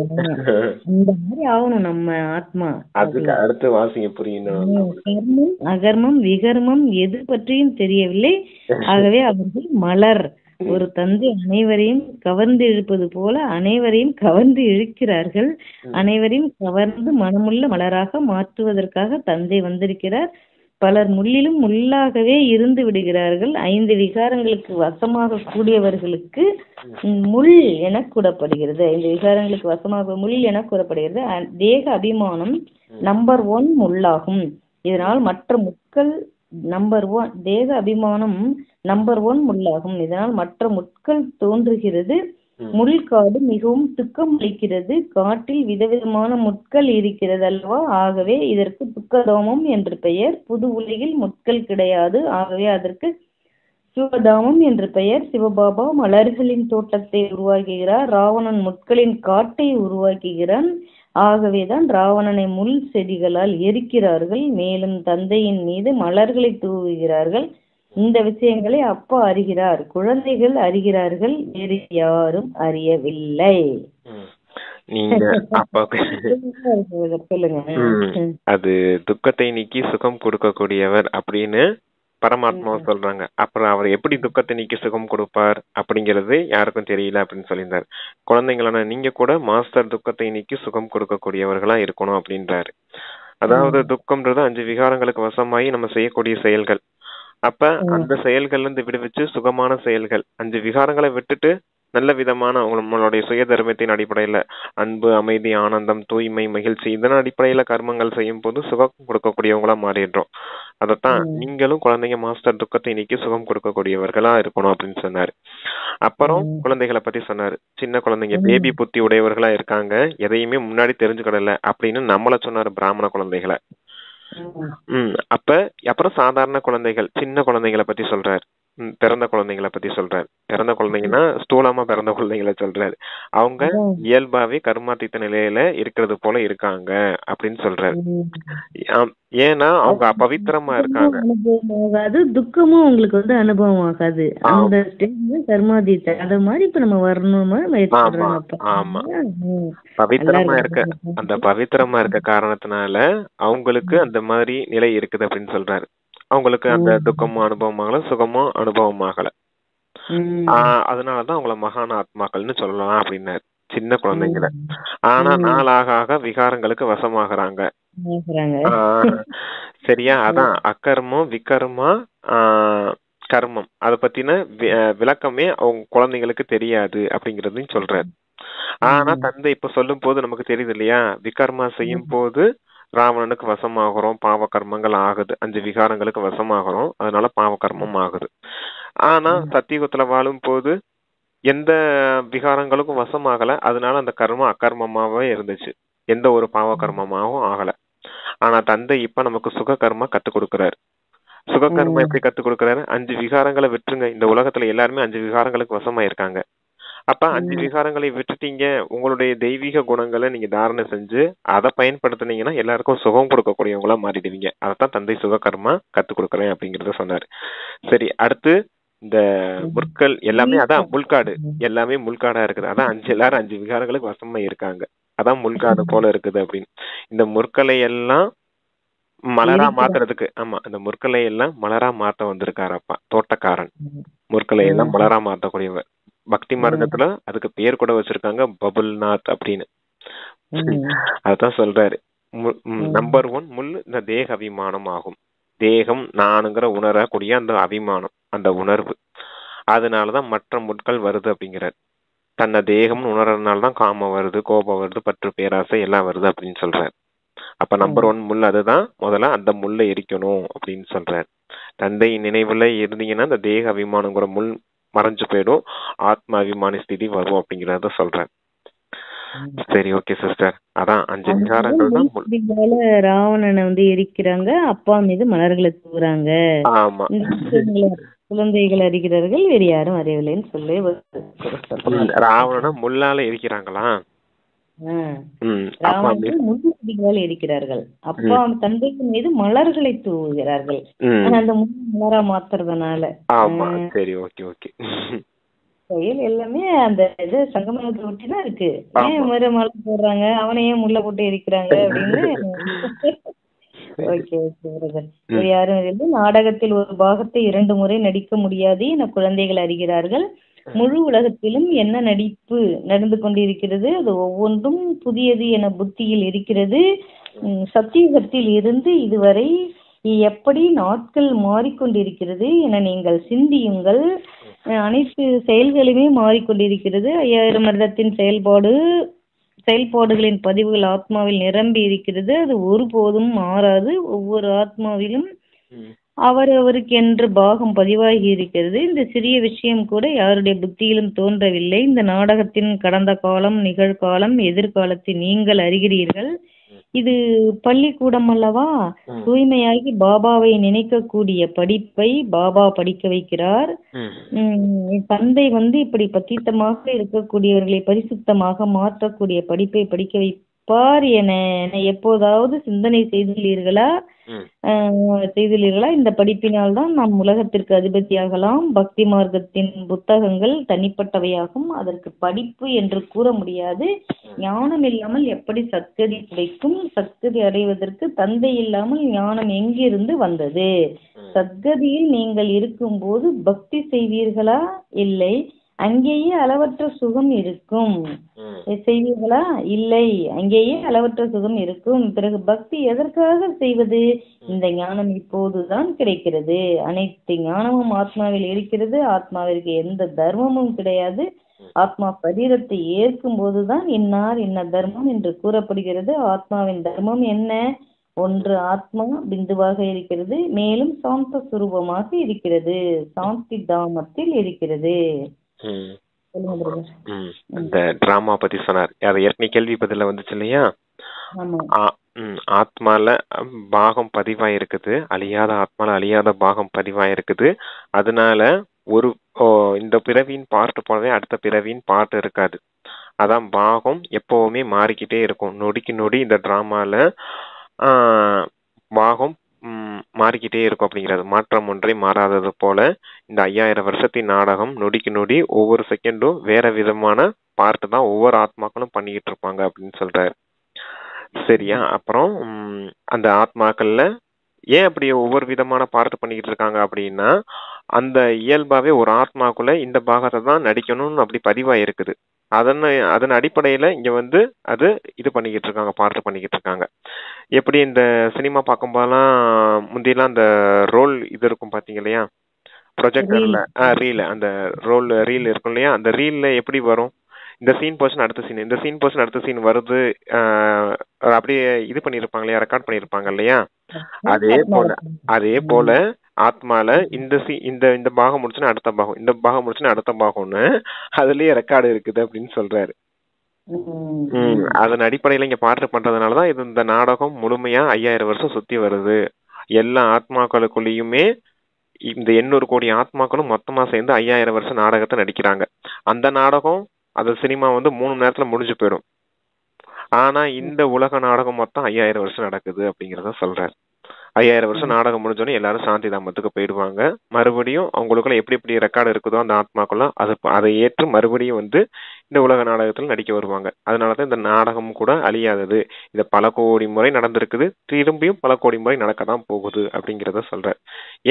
இந்த மாதிரி ஆகணும் நம்ம ஆத்மா. அடுத்து வாசிங்க புரியும். கர்மம் அகர்மம் விகர்மம் எது பற்றியும் தெரியவில்லை. ஆகவே அவர்கள் மலர். ஒரு தந்தை அனைவரையும் கவர்ந்து இழுப்பது போல அனைவரையும் கவர்ந்து இழுக்கிறார்கள். அனைவரையும் கவர்ந்து மனமுள்ள மலராக மாற்றுவதற்காக தந்தை வந்திருக்கிறார். பலர் முள்ளிலும் முள்ளாகவே இருந்து விடுகிறார்கள். 5 விகாரங்களுக்கு வசமாக கூடியவர்களுக்கு முள் என கூறப்படுகிறது. 5 விகாரங்களுக்கு வசமாக முள் என கூறப்படுகிறது. தேக அபிமானம் நம்பர் 1 முள்ளாகும். இதனால் மற்ற முட்கள் தேக அபிமானம் நம்பர் 1 முள்ளாகும். இதனால் மற்ற முட்கள் தோன்றுகிறது. முள்காடு மிகவும் துக்கம் அளிக்கிறது. காட்டில் விதவிதமான முட்கள் இருக்கிறது அல்லவா? ஆகவே இதற்கு துக்கதாமம் என்று பெயர். புது உலகில் முட்கள் கிடையாது. ஆகவே அதற்கு சிவதாமம் என்று பெயர். சிவபாபா மலர்களின் தோட்டத்தை உருவாக்குகிறார். ராவணன் முட்களின் காட்டை உருவாக்குகிறான். ஆகவேதான் ராவணனை முள் செடிகளால் எரிக்கிறார்கள். மேலும் தந்தையின் மீது மலர்களை தூவுகிறார்கள். இந்த விஷயங்களை அப்பா அறிகிறார், குழந்தைகள் அறிகிறார்கள், வேறு யாரும் அறியவில்லை. நீங்க அப்ப சொல்லுங்க. அது துக்கத்தை நீக்கி சுகம் கொடுக்கக்கூடியவர் அப்படின்னு பரமாத்மாவை சொல்றாங்க. அப்புறம் அவர் எப்படி துக்கத்தை நீக்கி சுகம் கொடுப்பார் அப்படிங்கிறது யாருக்கும் தெரியல அப்படின்னு சொல்லியிருந்தாரு. குழந்தைங்களான நீங்க கூட மாஸ்டர் துக்கத்தை நீக்கி சுகம் கொடுக்கக்கூடியவர்களா இருக்கணும் அப்படின்றாரு. அதாவது துக்கம்ன்றது 5 விகாரங்களுக்கு வசமாயி நம்ம செய்யக்கூடிய செயல்கள். அப்ப அந்த செயல்கள்ல இருந்து விடுவிச்சு சுகமான செயல்கள் 5 விகாரங்களை விட்டுட்டு நல்ல விதமான நம்மளுடைய சுய தர்மத்தின் அடிப்படையில அன்பு, அமைதி, ஆனந்தம், தூய்மை, மகிழ்ச்சி இதன் அடிப்படையில கர்மங்கள் செய்யும் போது சுகம் கொடுக்கக்கூடியவங்களா மாறிடுறோம். அதத்தான் நீங்களும் குழந்தைங்க மாஸ்டர் துக்கத்தை நீக்கி சுகம் கொடுக்கக்கூடியவர்களா இருக்கணும் அப்படின்னு சொன்னாரு. அப்புறம் குழந்தைகளை பத்தி சொன்னாரு. சின்ன குழந்தைங்க பேபி புத்தி உடையவர்களா இருக்காங்க, எதையுமே முன்னாடி தெரிஞ்சுக்கிடல அப்படின்னு நம்மள சொன்னாரு, பிராமண குழந்தைகளை. அப்புறம் சாதாரண குழந்தைகள், சின்ன குழந்தைகளை பத்தி சொல்றாரு. பிறந்த குழந்தைங்களை பத்தி சொல்றாரு. பிறந்த குழந்தைங்கன்னா ஸ்தூலமா பிறந்த குழந்தைகளை சொல்றாரு. அவங்க இயல்பாவே கர்மாத்தீத்த நிலையில இருக்கிறது போல இருக்காங்க அப்படின்னு சொல்றாரு. ஏன்னா அவங்க அபவித்திரமா இருக்காங்க. அது துக்கமும் உங்களுக்கு வந்து அனுபவம் ஆகாது. அந்த ஸ்டேஜ்ல கர்மாதீத்த அத மாதிரி இப்ப நம்ம வரணுமா முயற்சி பண்றோம். ஆமா, பவித்திரமா இருக்க, அந்த பவித்திரமா இருக்க காரணத்தினால அவங்களுக்கு அந்த மாதிரி நிலை இருக்குது அப்படின்னு சொல்றாரு. அவங்களுக்கு அந்த துக்கமும் அனுபவமாகல, சுகமும் அனுபவமாகல. அதனாலதான் அவங்கள மகான ஆத்மாக்கள்னு சொல்லலாம் அப்படின்னாரு, சின்ன குழந்தைங்கள. ஆனா நாளாக விகாரங்களுக்கு வசமாகறாங்க. சரியா? அதான் அக்கர்மம், விகர்மா, கர்மம் அத பத்தின விளக்கமே அவங்க குழந்தைங்களுக்கு தெரியாது அப்படிங்கறதையும் சொல்றாரு. ஆனா தந்தை இப்ப சொல்லும் போது நமக்கு தெரியுது இல்லையா, விகர்மா செய்யும் போது ராவணனுக்கு வசமாகறோம், பாவ கர்மங்கள் ஆகுது. 5 விகாரங்களுக்கு வசமாகறோம், அதனால பாவ கர்மம் ஆகுது. ஆனா சத்தியுகத்துல வாழும் போது எந்த விகாரங்களுக்கும் வசமாகல, அதனால அந்த கர்மம் அக்கர்மமாவே இருந்துச்சு, எந்த ஒரு பாவ கர்மமாகவும் ஆகல. ஆனா தந்தை இப்ப நமக்கு சுக கர்மா கத்து கொடுக்கிறாரு. சுக கர்மா எப்படி கத்து கொடுக்கிறாரு? 5 விகாரங்களை விட்டுருங்க. இந்த உலகத்துல எல்லாருமே 5 விகாரங்களுக்கு வசமா இருக்காங்க. அப்ப 5 விகாரங்களை விட்டுட்டீங்க, உங்களுடைய தெய்வீக குணங்களை நீங்க தாரணை செஞ்சு அதை பயன்படுத்தினீங்கன்னா எல்லாருக்கும் சுகம் கொடுக்கக்கூடியவங்களா மாறிடுவீங்க. அதைத்தான் தந்தை சுக கர்மா கத்து கொடுக்குறேன் அப்படிங்கறத சொன்னாரு. சரி, அடுத்து இந்த முற்கள் எல்லாமே அதான் முள்காடு, எல்லாமே முள்காடா இருக்குது. அதான் எல்லாரும் 5 விகாரங்களுக்கு வசமா இருக்காங்க, அதான் முள்காடு போல இருக்குது அப்படின்னு. இந்த முற்களை எல்லாம் மலரா மாத்துறதுக்கு, ஆமா, இந்த முற்களை எல்லாம் மலரா மாத்த வந்திருக்காரப்பா தோட்டக்காரன். முற்களை எல்லாம் மலரா மாத்தக்கூடியவர். பக்தி மார்க்கத்துல அதுக்கு பேர் கூட வச்சிருக்காங்க, பபுல்நாத் அப்படின்னு. அதான் சொல்றாரு. நம்பர் 1 முள் இந்த தேக அபிமானம் ஆகும். தேகம் நானுங்கிற உணரக்கூடிய அந்த அபிமானம், அந்த உணர்வு, அதனாலதான் மற்ற முட்கள் வருது அப்படிங்கிறார். தன்னை தேகம்னு உணர்றதுனாலதான் காமம் வருது, கோபம் வருது, பற்று, பேராசை எல்லாம் வருது அப்படின்னு சொல்றாரு. அப்ப நம்பர் 1 முள் அதுதான். முதல்ல அந்த முள்ளை எரிக்கணும் அப்படின்னு சொல்றாரு. தந்தை நினைவுல இருந்தீங்கன்னா அந்த தேக அபிமானங்கிற முள் மறைஞ்சு போயிடும், ஆத்ம அபிமானி ஸ்திதி வரும் அப்படிங்கறத சொல்றேன். சரி, ஓகே சிஸ்டர். அதான் 5 விகாரங்கள் தான். ராவணனை வந்து எரிக்கிறாங்க, அப்பா மீது மலர்களை தூவுறாங்க. ஆமா, குழந்தைகள் அறிகிறார்கள், வேறு யாரும் அறியவில்லைன்னு சொல்லி ராவணனை முள்ளால எரிக்கிறாங்களா? முள்ளுக்குடிகளால் எரிக்கிறார்கள். அப்பா தந்தைக்கு மீது மலர்களை தூவுகிறார்கள். அந்த மலரா மாத்துறதுனால. சரி, ஓகே ஓகே. செயல் எல்லாமே அந்த இது சங்கமத்தை ஒட்டிதான் இருக்கு. ஏன் மறு மலர் போடுறாங்க, அவனை ஏன் முள்ள போட்டு எரிக்கிறாங்க அப்படின்னு. Okay okay brother. யாரும் இல்லை. நாடகத்தில் ஒரு பாகத்தை 2 முறை நடிக்க முடியாது என குழந்தைகள் அறிகிறார்கள். முழு உலகத்திலும் என்ன நடிப்பு நடந்து கொண்டிருக்கிறது, அது ஒவ்வொன்றும் புதியது என புத்தியில் இருக்கிறது. சத்தியுகத்தில் இருந்து இதுவரை எப்படி நாட்கள் மாறிக்கொண்டிருக்கிறது என நீங்கள் சிந்தியுங்கள். அனைத்து செயல்களுமே மாறிக்கொண்டிருக்கிறது. 5000 வருடத்தின் செயல்பாடுகளின் பதிவுகள் ஆத்மாவில் நிரம்பி இருக்கிறது. அது ஒருபோதும் மாறாது. ஒவ்வொரு ஆத்மாவிலும் அவரவருக்கு என்று பாகம் பதிவாகி இருக்கிறது. இந்த சிறிய விஷயம் கூட யாருடைய புத்தியிலும் தோன்றவில்லை. இந்த நாடகத்தின் கடந்த காலம், நிகழ்காலம், எதிர்காலத்தை நீங்கள் அறிகிறீர்கள். இது பள்ளிக்கூடம் அல்லவா? தூய்மையாகி பாபாவை நினைக்கக்கூடிய படிப்பை பாபா படிக்க வைக்கிறார். தந்தை வந்து இப்படி பத்தித்தமாக இருக்கக்கூடியவர்களை பரிசுத்தமாக மாற்றக்கூடிய படிப்பை படிக்க வைப்பார் என எப்போதாவது சிந்தனை செய்துள்ளீர்களா? செய்துள்ளீர்களா? இந்த படிப்பினால் தான் நாம் உலகத்திற்கு அதிபதியாகலாம். பக்தி மார்க்கத்தின் புத்தகங்கள் தனிப்பட்டவையாகும். அதற்கு படிப்பு என்று கூற முடியாது. ஞானம் இல்லாமல் எப்படி சத்கதி கிடைக்கும்? சத்கதி அடைவதற்கு தந்தை இல்லாமல் ஞானம் எங்கிருந்து வந்தது? சத்கதியில் நீங்கள் இருக்கும்போது பக்தி செய்வீர்களா? இல்லை. அங்கேயே அளவற்ற சுகம் இருக்கும். செய்வீர்களா? இல்லை. அங்கேயே அளவற்ற சுகம் இருக்கும். பிறகு பக்தி எதற்காக செய்வது? இந்த ஞானம் இப்போதுதான் கிடைக்கிறது. அனைத்து ஞானமும் ஆத்மாவில் இருக்கிறது. ஆத்மாவிற்கு எந்த தர்மமும் கிடையாது. ஆத்மா சரீரத்தை ஏற்கும் போதுதான் இன்னார் இன்ன தர்மம் என்று கூறப்படுகிறது. ஆத்மாவின் தர்மம் என்ன? ஒன்று, ஆத்மா பிந்துவாக இருக்கிறது, மேலும் சாந்த சுரூபமாக இருக்கிறது, சாந்தி தாமத்தில் இருக்கிறது. அந்த டிராமா பத்தி சொன்னார். அது ஏற்கனவே கேள்வி பதில வந்துச்சு இல்லையா? ஆத்மால பாகம் பதிவாயிருக்குது, அழியாத ஆத்மால அழியாத பாகம் பதிவாயிருக்குது. அதனால ஒரு இந்த பிறவியின் பார்ட் போலவே அடுத்த பிறவியின் பார்ட் இருக்காது. அதான் பாகம் எப்பவுமே மாறிக்கிட்டே இருக்கும். நொடிக்கு நொடி இந்த டிராமால பாகம் மாறிக்கிட்டே இருக்கும் அப்படிங்கிறது. மாற்றம் ஒன்றை மாறாதது போல இந்த 5000 வருஷத்தின் நாடகம் நொடிக்கு நொடி ஒவ்வொரு செகண்டும் வேற விதமான பார்ட் தான் ஒவ்வொரு ஆத்மாக்களும் பண்ணிக்கிட்டு இருப்பாங்க அப்படின்னு சொல்றாரு. சரியா? அப்புறம் அந்த ஆத்மாக்கள்ல ஏன் அப்படி ஒவ்வொரு விதமான பார்ட் பண்ணிக்கிட்டு இருக்காங்க அப்படின்னா, அந்த இயல்பாவே ஒரு ஆத்மாக்குள்ள இந்த பாகத்தை தான் நடிக்கணும்னு அப்படி பதிவா இருக்குது. அதன் அடிப்படையில இங்க வந்து அது இது பண்ணிக்கிட்டு இருக்காங்க, பார்ட் பண்ணிக்கிட்டு இருக்காங்க. எப்படி இந்த சினிமா பார்க்கும்போதெல்லாம் முந்தியெல்லாம் அந்த ரோல் இது இருக்கும் பாத்தீங்க இல்லையா, ப்ரொஜெக்டர்ல ரீல், அந்த ரீல் இருக்கும் இல்லையா, அந்த ரீல்ல எப்படி வரும், இந்த சீன் போர்ஷன் அடுத்த சீன், இந்த சீன் போர்ஷன் அடுத்த சீன் வருது, அப்படியே இது பண்ணிருப்பாங்க இல்லையா, ரெக்கார்ட் பண்ணிருப்பாங்க இல்லையா. அதே போல ஆத்மால இந்த பாகம் முடிச்சுன்னா அடுத்த பாகம், இந்த பாகம் முடிச்சுன்னா அடுத்த பாகம்னு அதுலயே ரெக்கார்டு இருக்குது அப்படின்னு சொல்றாரு. அதன் அடிப்படையில இங்க பாட்டு பண்றதுனாலதான் இது இந்த நாடகம் முழுமையா 5000 வருஷம் சுத்தி வருது. எல்லா ஆத்மாக்களுக்குள்ளயுமே இந்த 800 கோடி ஆத்மாக்களும் மொத்தமா சேர்ந்து 5000 வருஷம் நாடகத்தை நடிக்கிறாங்க. அந்த நாடகம் அந்த சினிமா வந்து 3 மணி நேரத்துல முடிஞ்சு போயிடும். ஆனா இந்த உலக நாடகம் மொத்தம் 5000 வருஷம் நடக்குது அப்படிங்கறத சொல்றாரு. 5000 வருஷம் நாடகம் முடிஞ்சோடனே எல்லாரும் சாந்தி தாமத்துக்கு போயிடுவாங்க. மறுபடியும் அவங்களுக்குள்ள எப்படி எப்படி ரெக்கார்டு இருக்குதோ அந்த ஆத்மாக்குள்ள அதை ஏற்று மறுபடியும் வந்து இந்த உலக நாடகத்துல நடிக்க வருவாங்க. அதனாலதான் இந்த நாடகம் கூட அழியாதது. இது பல கோடி முறை நடந்திருக்குது, திரும்பியும் பல கோடி முறை நடக்கதான் போகுது அப்படிங்கறத சொல்ற.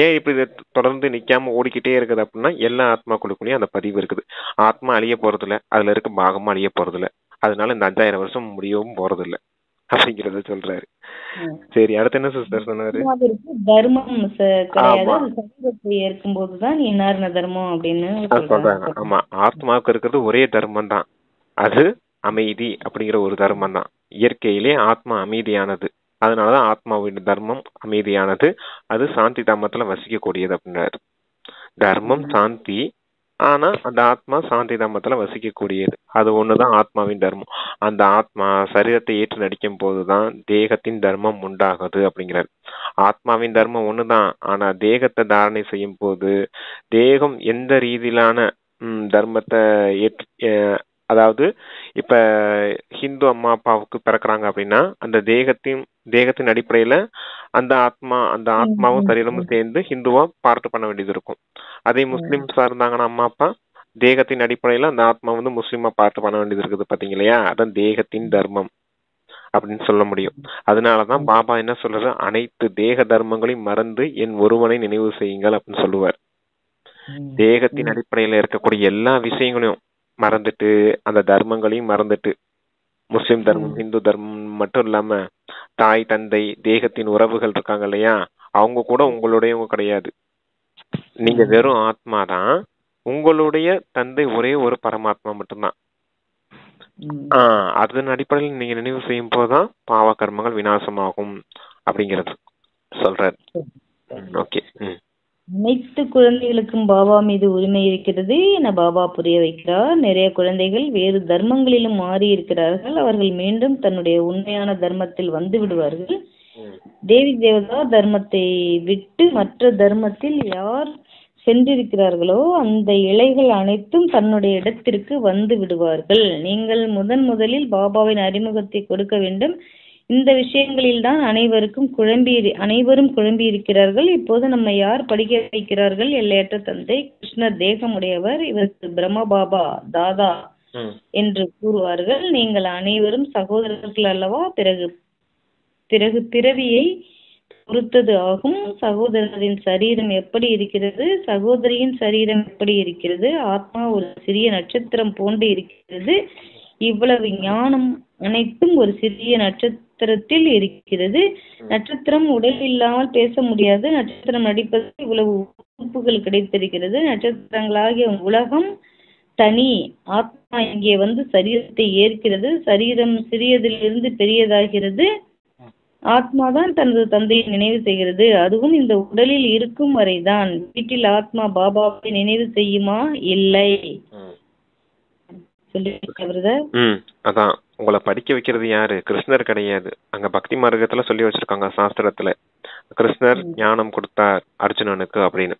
ஏன் இப்படி தொடர்ந்து நிக்காம ஓடிக்கிட்டே இருக்குது அப்படின்னா, எல்லா ஆத்மாக்குள்ளுக்குள்ளேயும் அந்த பதிவு இருக்குது. ஆத்மா அழிய போறது இல்ல, அதுல இருக்க பாகமா அழிய போறது இல்ல. அதனால இந்த 5000 வருஷம் முடியவும் போறது இல்ல அப்படிங்கறத சொல்றாரு. சரி, அடுத்து என்ன சிஸ்டர் சொன்னாரு? தர்மம் கிடையாது, சரீரத்தை ஏற்கும் போதுதான் என்ன தர்மம் அப்படின்னு சொல்றாங்க. ஆமா, ஆத்மாவுக்கு இருக்கிறது ஒரே தர்மம் தான், அது அமைதி அப்படிங்கிற ஒரு தர்மம் தான். இயற்கையிலே ஆத்மா அமைதியானது, அதனாலதான் ஆத்மாவின் தர்மம் அமைதியானது, அது சாந்தி தாமத்துல வசிக்கக்கூடியது அப்படின்றாரு. தர்மம் சாந்தி, ஆனா அந்த ஆத்மா சாந்தி தாமத்துல வசிக்கக்கூடியது, அது ஒண்ணுதான் ஆத்மாவின் தர்மம். அந்த ஆத்மா சரீரத்தை ஏற்று நடிக்கும் போதுதான் தேகத்தின் தர்மம் உண்டாகுது அப்படிங்கிறார். ஆத்மாவின் தர்மம் ஒண்ணுதான், ஆனா தேகத்தை தாரணை செய்யும் போது தேகம் எந்த ரீதியிலான தர்மத்தை அதாவது இப்ப ஹிந்து அம்மா அப்பாவுக்கு பிறக்கிறாங்க அப்படின்னா அந்த தேகத்தின் அடிப்படையில அந்த ஆத்மாவும் சரீரமும் சேர்ந்து ஹிந்துவா பார்ட் பண்ண வேண்டியது இருக்கும். அதே முஸ்லிம்ஸா இருந்தாங்கன்னா அம்மா அப்பா தேகத்தின் அடிப்படையில அந்த ஆத்மா வந்து முஸ்லிமா பார்ட் பண்ண வேண்டியது இருக்குது பாத்தீங்க இல்லையா. அதான் தேகத்தின் தர்மம் அப்படின்னு சொல்ல முடியும். அதனாலதான் பாபா என்ன சொல்றாரு, அனைத்து தேக தர்மங்களையும் மறந்து என் ஒருவனை நினைவு செய்யுங்கள் அப்படின்னு சொல்லுவார். தேகத்தின் அடிப்படையில இருக்கக்கூடிய எல்லா விஷயங்களையும் மறந்துட்டு, அந்த தர்மங்களையும் மறந்துட்டு, முஸ்லிம் தர்மம் ஹிந்து தர்மம் மட்டும் இல்லாம தாய் தந்தை தேகத்தின் உறவுகள் இருக்காங்க இல்லையா, அவங்க கூட உங்களுடையவங்க கிடையாது. நீங்க வெறும் ஆத்மாதான், உங்களுடைய தந்தை ஒரே ஒரு பரமாத்மா மட்டும்தான். அதன் அடிப்படையில் நீங்க நினைவு செய்யும் போதுதான் பாவ கர்மங்கள் விநாசமாகும் அப்படிங்கிறது சொல்றாரு. ஓகே. அனைத்து குழந்தைகளுக்கும் பாபா மீது உரிமை இருக்கிறது என பாபா புரிய வைக்கிறார். நிறைய குழந்தைகள் வேறு தர்மங்களிலும் மாறி இருக்கிறார்கள். அவர்கள் மீண்டும் தன்னுடைய உண்மையான தர்மத்தில் வந்து விடுவார்கள். தேவி தேவதா தர்மத்தை விட்டு மற்ற தர்மத்தில் யார் சென்றிருக்கிறார்களோ அந்த இலைகள் அனைத்தும் தன்னுடைய இடத்திற்கு வந்து விடுவார்கள். நீங்கள் முதலில் பாபாவின் அறிமுகத்தை கொடுக்க வேண்டும். இந்த விஷயங்களில் தான் அனைவரும் குழம்பி இருக்கிறார்கள். இப்போது நம்ம யார் படிக்க வைக்கிறார்கள்? எல்லையற்ற தந்தை கிருஷ்ணர் தேகமுடையவர், இவருக்கு பிரம்ம பாபா தாதா என்று கூறுவார்கள். நீங்கள் அனைவரும் சகோதரர்கள் அல்லவா? பிறகு பிறவியை பொறுத்தது ஆகும். சகோதரரின் சரீரம் எப்படி இருக்கிறது? சகோதரியின் சரீரம் எப்படி இருக்கிறது? ஆத்மா ஒரு சிறிய நட்சத்திரம் போன்று இருக்கிறது. இவ்வளவு ஞானம் அனைத்தும் ஒரு சிறிய நட்சத்திரத்தில் இருக்கிறது. நட்சத்திரம் உடல் இல்லாமல் பேச முடியாது. நட்சத்திரம் நடிப்பது இவ்வளவு உறுப்புகள் கிடைத்திருக்கிறது. நட்சத்திரங்களாகிய உலகம் தனி. ஆத்மா இங்கே வந்து சரீரத்தை ஏற்கிறது. சரீரம் சிறியதிலிருந்து பெரியதாகிறது. ஆத்மாதான் தனது தந்தையை நினைவு செய்கிறது. அதுவும் இந்த உடலில் இருக்கும் வரைதான். வீட்டில் ஆத்மா பாபாவை நினைவு செய்யுமா? இல்லை. அதான் உங்களை படிக்க வைக்கிறது யாரு? கிருஷ்ணர் கிடையாது. அங்க பக்தி மார்க்கத்துல சொல்லி வச்சிருக்காங்க சாஸ்திரத்துல, கிருஷ்ணர் ஞானம் கொடுத்தார் அர்ஜுனனுக்கு அப்படின்னு.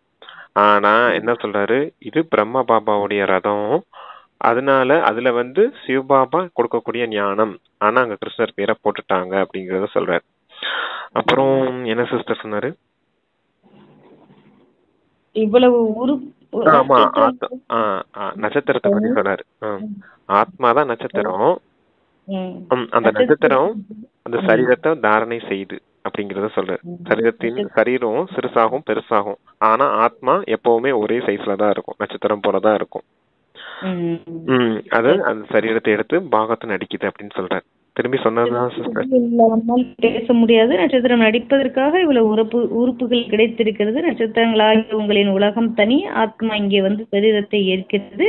ஆனா என்ன சொல்றாரு, இது பிரம்ம பாபாவுடைய ரதம், அதனால அதுல வந்து சிவபாபா கொடுக்கக்கூடிய ஞானம். ஆனா அங்க கிருஷ்ணர் பேரை போட்டுட்டாங்க அப்படிங்கறத சொல்றாரு. அப்புறம் என்ன சிஸ்டர் சொன்னாரு? இவ்வளவு ஆமா, நட்சத்திரத்தை பத்தி சொன்னாரு. ஆத்மாதான் நட்சத்திரம். அந்த நட்சத்திரம் அந்த சரீரத்தை தாரணை செய்து அப்படிங்கறத சொல்றாரு. சரீரம் சிறுசாகும் பெருசாகும், ஆனா ஆத்மா எப்பவுமே ஒரே சைஸ்ல தான் இருக்கும், நட்சத்திரம் போலதான் இருக்கும். அது அந்த சரீரத்தை எடுத்து பாகத்தை நடிக்குது அப்படின்னு சொல்றாரு. திரும்பி சொன்னதுதான் சிஸ்டர். பேச முடியாது. நட்சத்திரம் நடிப்பதற்காக இவ்வளவு உறுப்புகள் கிடைத்திருக்கிறது. நட்சத்திரங்களாகிய உங்களின் உலகம் தனி. ஆத்மா இங்கே வந்து சரீரத்தை ஏற்கிறது.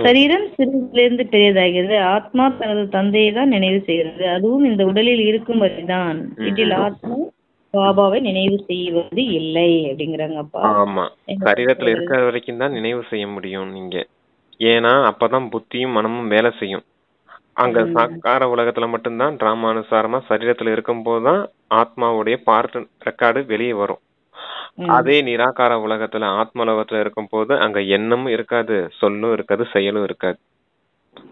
சரீரம் சிறிதிலிருந்து பெரியதாகிறது. ஆத்மா தனது தந்தையை தான் நினைவு செய்கிறது. அதுவும் இந்த உடலில் இருக்கும் வரைதான். வீட்டில் ஆத்மா பாபாவை நினைவு செய்வது இல்லை அப்படிங்கிறாங்கப்பா. ஆமா, சரீரத்துல இருக்கிற வரைக்கும் தான் நினைவு செய்ய முடியும் நீங்க. ஏன்னா அப்பதான் புத்தியும் மனமும் வேலை செய்யும். அங்க சாக்கார உலகத்துல மட்டும்தான் டிராமா அனுசாரமா சரீரத்துல இருக்கும் போதுதான் ஆத்மாவுடைய பார்ட் ரெக்கார்டு வெளியே வரும். அதே நிராகார உலகத்துல ஆத்ம உலகத்துல இருக்கும் போது அங்க எண்ணமும் இருக்காது, சொல்லும் இருக்காது, செயலும் இருக்காது.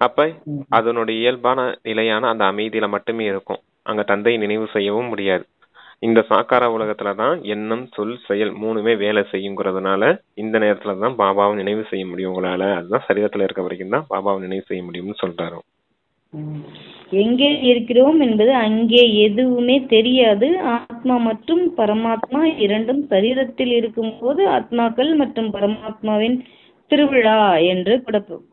அப்ப அதனுடைய இயல்பான நிலையான அந்த அமைதியில மட்டுமே இருக்கும். அங்க தந்தை நினைவு செய்யவும் முடியாது. இந்த சாக்கார உலகத்துலதான் எண்ணம் சொல் செயல் மூணுமே வேலை செய்யுங்கிறதுனால இந்த நேரத்துலதான் பாபாவை நினைவு செய்ய முடியும் உங்களால. அதுதான் சரீரத்துல இருக்க வரைக்கும் தான் பாபாவை நினைவு செய்ய முடியும்னு சொல்றாரு. எங்கே இருக்கிறோம் என்பது அங்கே எதுவுமே தெரியாது. ஆத்மா மற்றும் பரமாத்மா இரண்டும் சரீரத்தில் இருக்கும் போது ஆத்மாக்கள் மற்றும் பரமாத்மாவின் திருவிழா என்று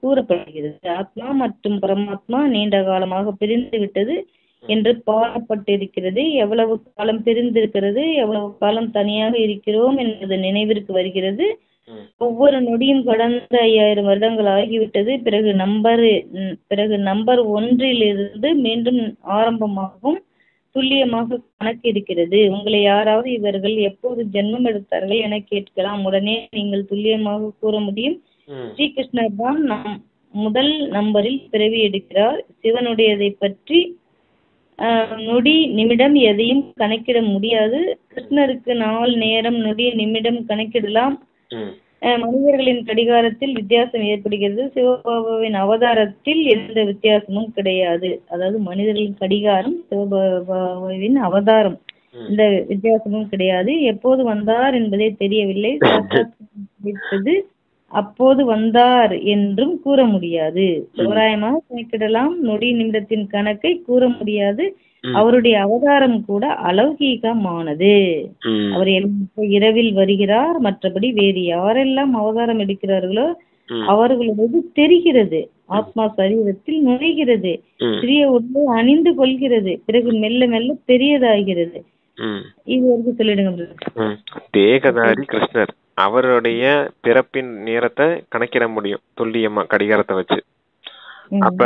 கூறப்படுகிறது. ஆத்மா மற்றும் பரமாத்மா நீண்ட காலமாக பிரிந்து விட்டது என்று பாடப்பட்டிருக்கிறது. எவ்வளவு காலம் பிரிந்திருக்கிறது, எவ்வளவு காலம் தனியாக இருக்கிறோம் என்பது நினைவிற்கு வருகிறது. ஒவ்வொரு நொடியும் கடந்த 5000 வருடங்கள் ஆகிவிட்டது. பிறகு நம்பர் 1 மீண்டும் ஆரம்பமாகவும் துல்லியமாக கணக்கு இருக்கிறது. உங்களை யாராவது இவர்கள் எப்போது ஜென்மம் எடுத்தார்கள் என கேட்கலாம். உடனே நீங்கள் துல்லியமாக கூற முடியும். ஸ்ரீகிருஷ்ணர் தான் முதல் நம்பரில் பிறவி எடுக்கிறார். சிவனுடையதை பற்றி நொடி நிமிடம் எதையும் கணக்கிட முடியாது. கிருஷ்ணருக்கு நாள் நேரம் நொடி நிமிடம் கணக்கிடலாம். மனிதர்களின் கடிகாரத்தில் வித்தியாசம் ஏற்படுகிறது. சிவபாபாவின் அவதாரத்தில் எந்த வித்தியாசமும் கிடையாது. அதாவது மனிதர்களின் கடிகாரம், சிவபாபாவின் அவதாரம், இந்த வித்தியாசமும் கிடையாது. எப்போது வந்தார் என்பதே தெரியவில்லை. அப்போது வந்தார் என்றும் கூற முடியாது. தோராயமாக கணக்கிடலாம். நொடி நிமிடத்தின் கணக்கை கூற முடியாது. அவருடைய அவதாரம் கூட அலௌகீகமானது. அவர் இரவில் வருகிறார். மற்றபடி வேறு யாரெல்லாம் அவதாரம் எடுக்கிறார்களோ அவர்களது தெரிகிறது. ஆத்மா சரீரத்தில் நுழைகிறது, சிறிய உடலை அணிந்து கொள்கிறது, பிறகு மெல்ல மெல்ல பெரியதாகிறது. இது வரைக்கும் சொல்லிடுங்க. தேகதாரி கிருஷ்ணர் அவருடைய பிறப்பின் நேரத்தை கணக்கிட முடியும் துல்லியமா கடிகாரத்தை வச்சு. அப்ப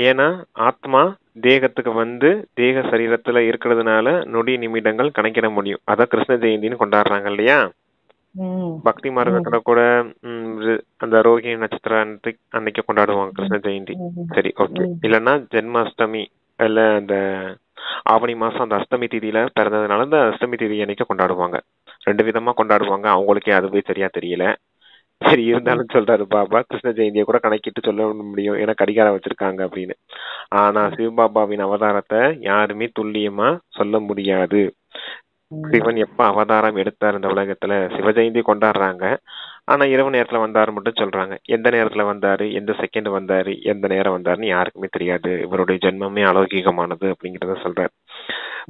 ஏன்னா ஆத்மா தேகத்துக்கு வந்து தேக சரீரத்துல இருக்கிறதுனால நொடி நிமிடங்கள் கணக்கிட முடியும். அதான் கிருஷ்ண ஜெயந்தின்னு கொண்டாடுறாங்க இல்லையா? பக்தி மார்க்கத்துல கூட அந்த ரோஹிணி நட்சத்திரம் அன்னைக்கு கொண்டாடுவாங்க கிருஷ்ண ஜெயந்தி. சரி, ஓகே. இல்லைன்னா ஜென்மாஷ்டமி இல்ல அந்த ஆவணி மாசம் அந்த அஷ்டமி தேதியில பிறந்ததுனால அந்த அஷ்டமி தேதி அன்னைக்கு கொண்டாடுவாங்க. 2 விதமா கொண்டாடுவாங்க. அவங்களுக்கே அதுவே சரியா தெரியல. சரி, இருந்தாலும் சொல்றாரு பாபா கிருஷ்ண ஜெயந்தியை கூட கணக்கிட்டு சொல்ல முடியும், ஏன்னா கடிகாரம் வச்சிருக்காங்க அப்படின்னு. ஆனா சிவபாபாவின் அவதாரத்தை யாருமே துல்லியமா சொல்ல முடியாது. சிவன் எப்ப அவதாரம் எடுத்தார் இந்த உலகத்துல, சிவஜெயந்தி கொண்டாடுறாங்க. ஆனா இரவு நேரத்துல வந்தாரு மட்டும் சொல்றாங்க. எந்த நேரத்துல வந்தாரு, எந்த செகண்ட் வந்தாரு, எந்த நேரம் வந்தாருன்னு யாருக்குமே தெரியாது. இவருடைய ஜென்மமே அலௌகிகமானது அப்படிங்கறத சொல்றாரு.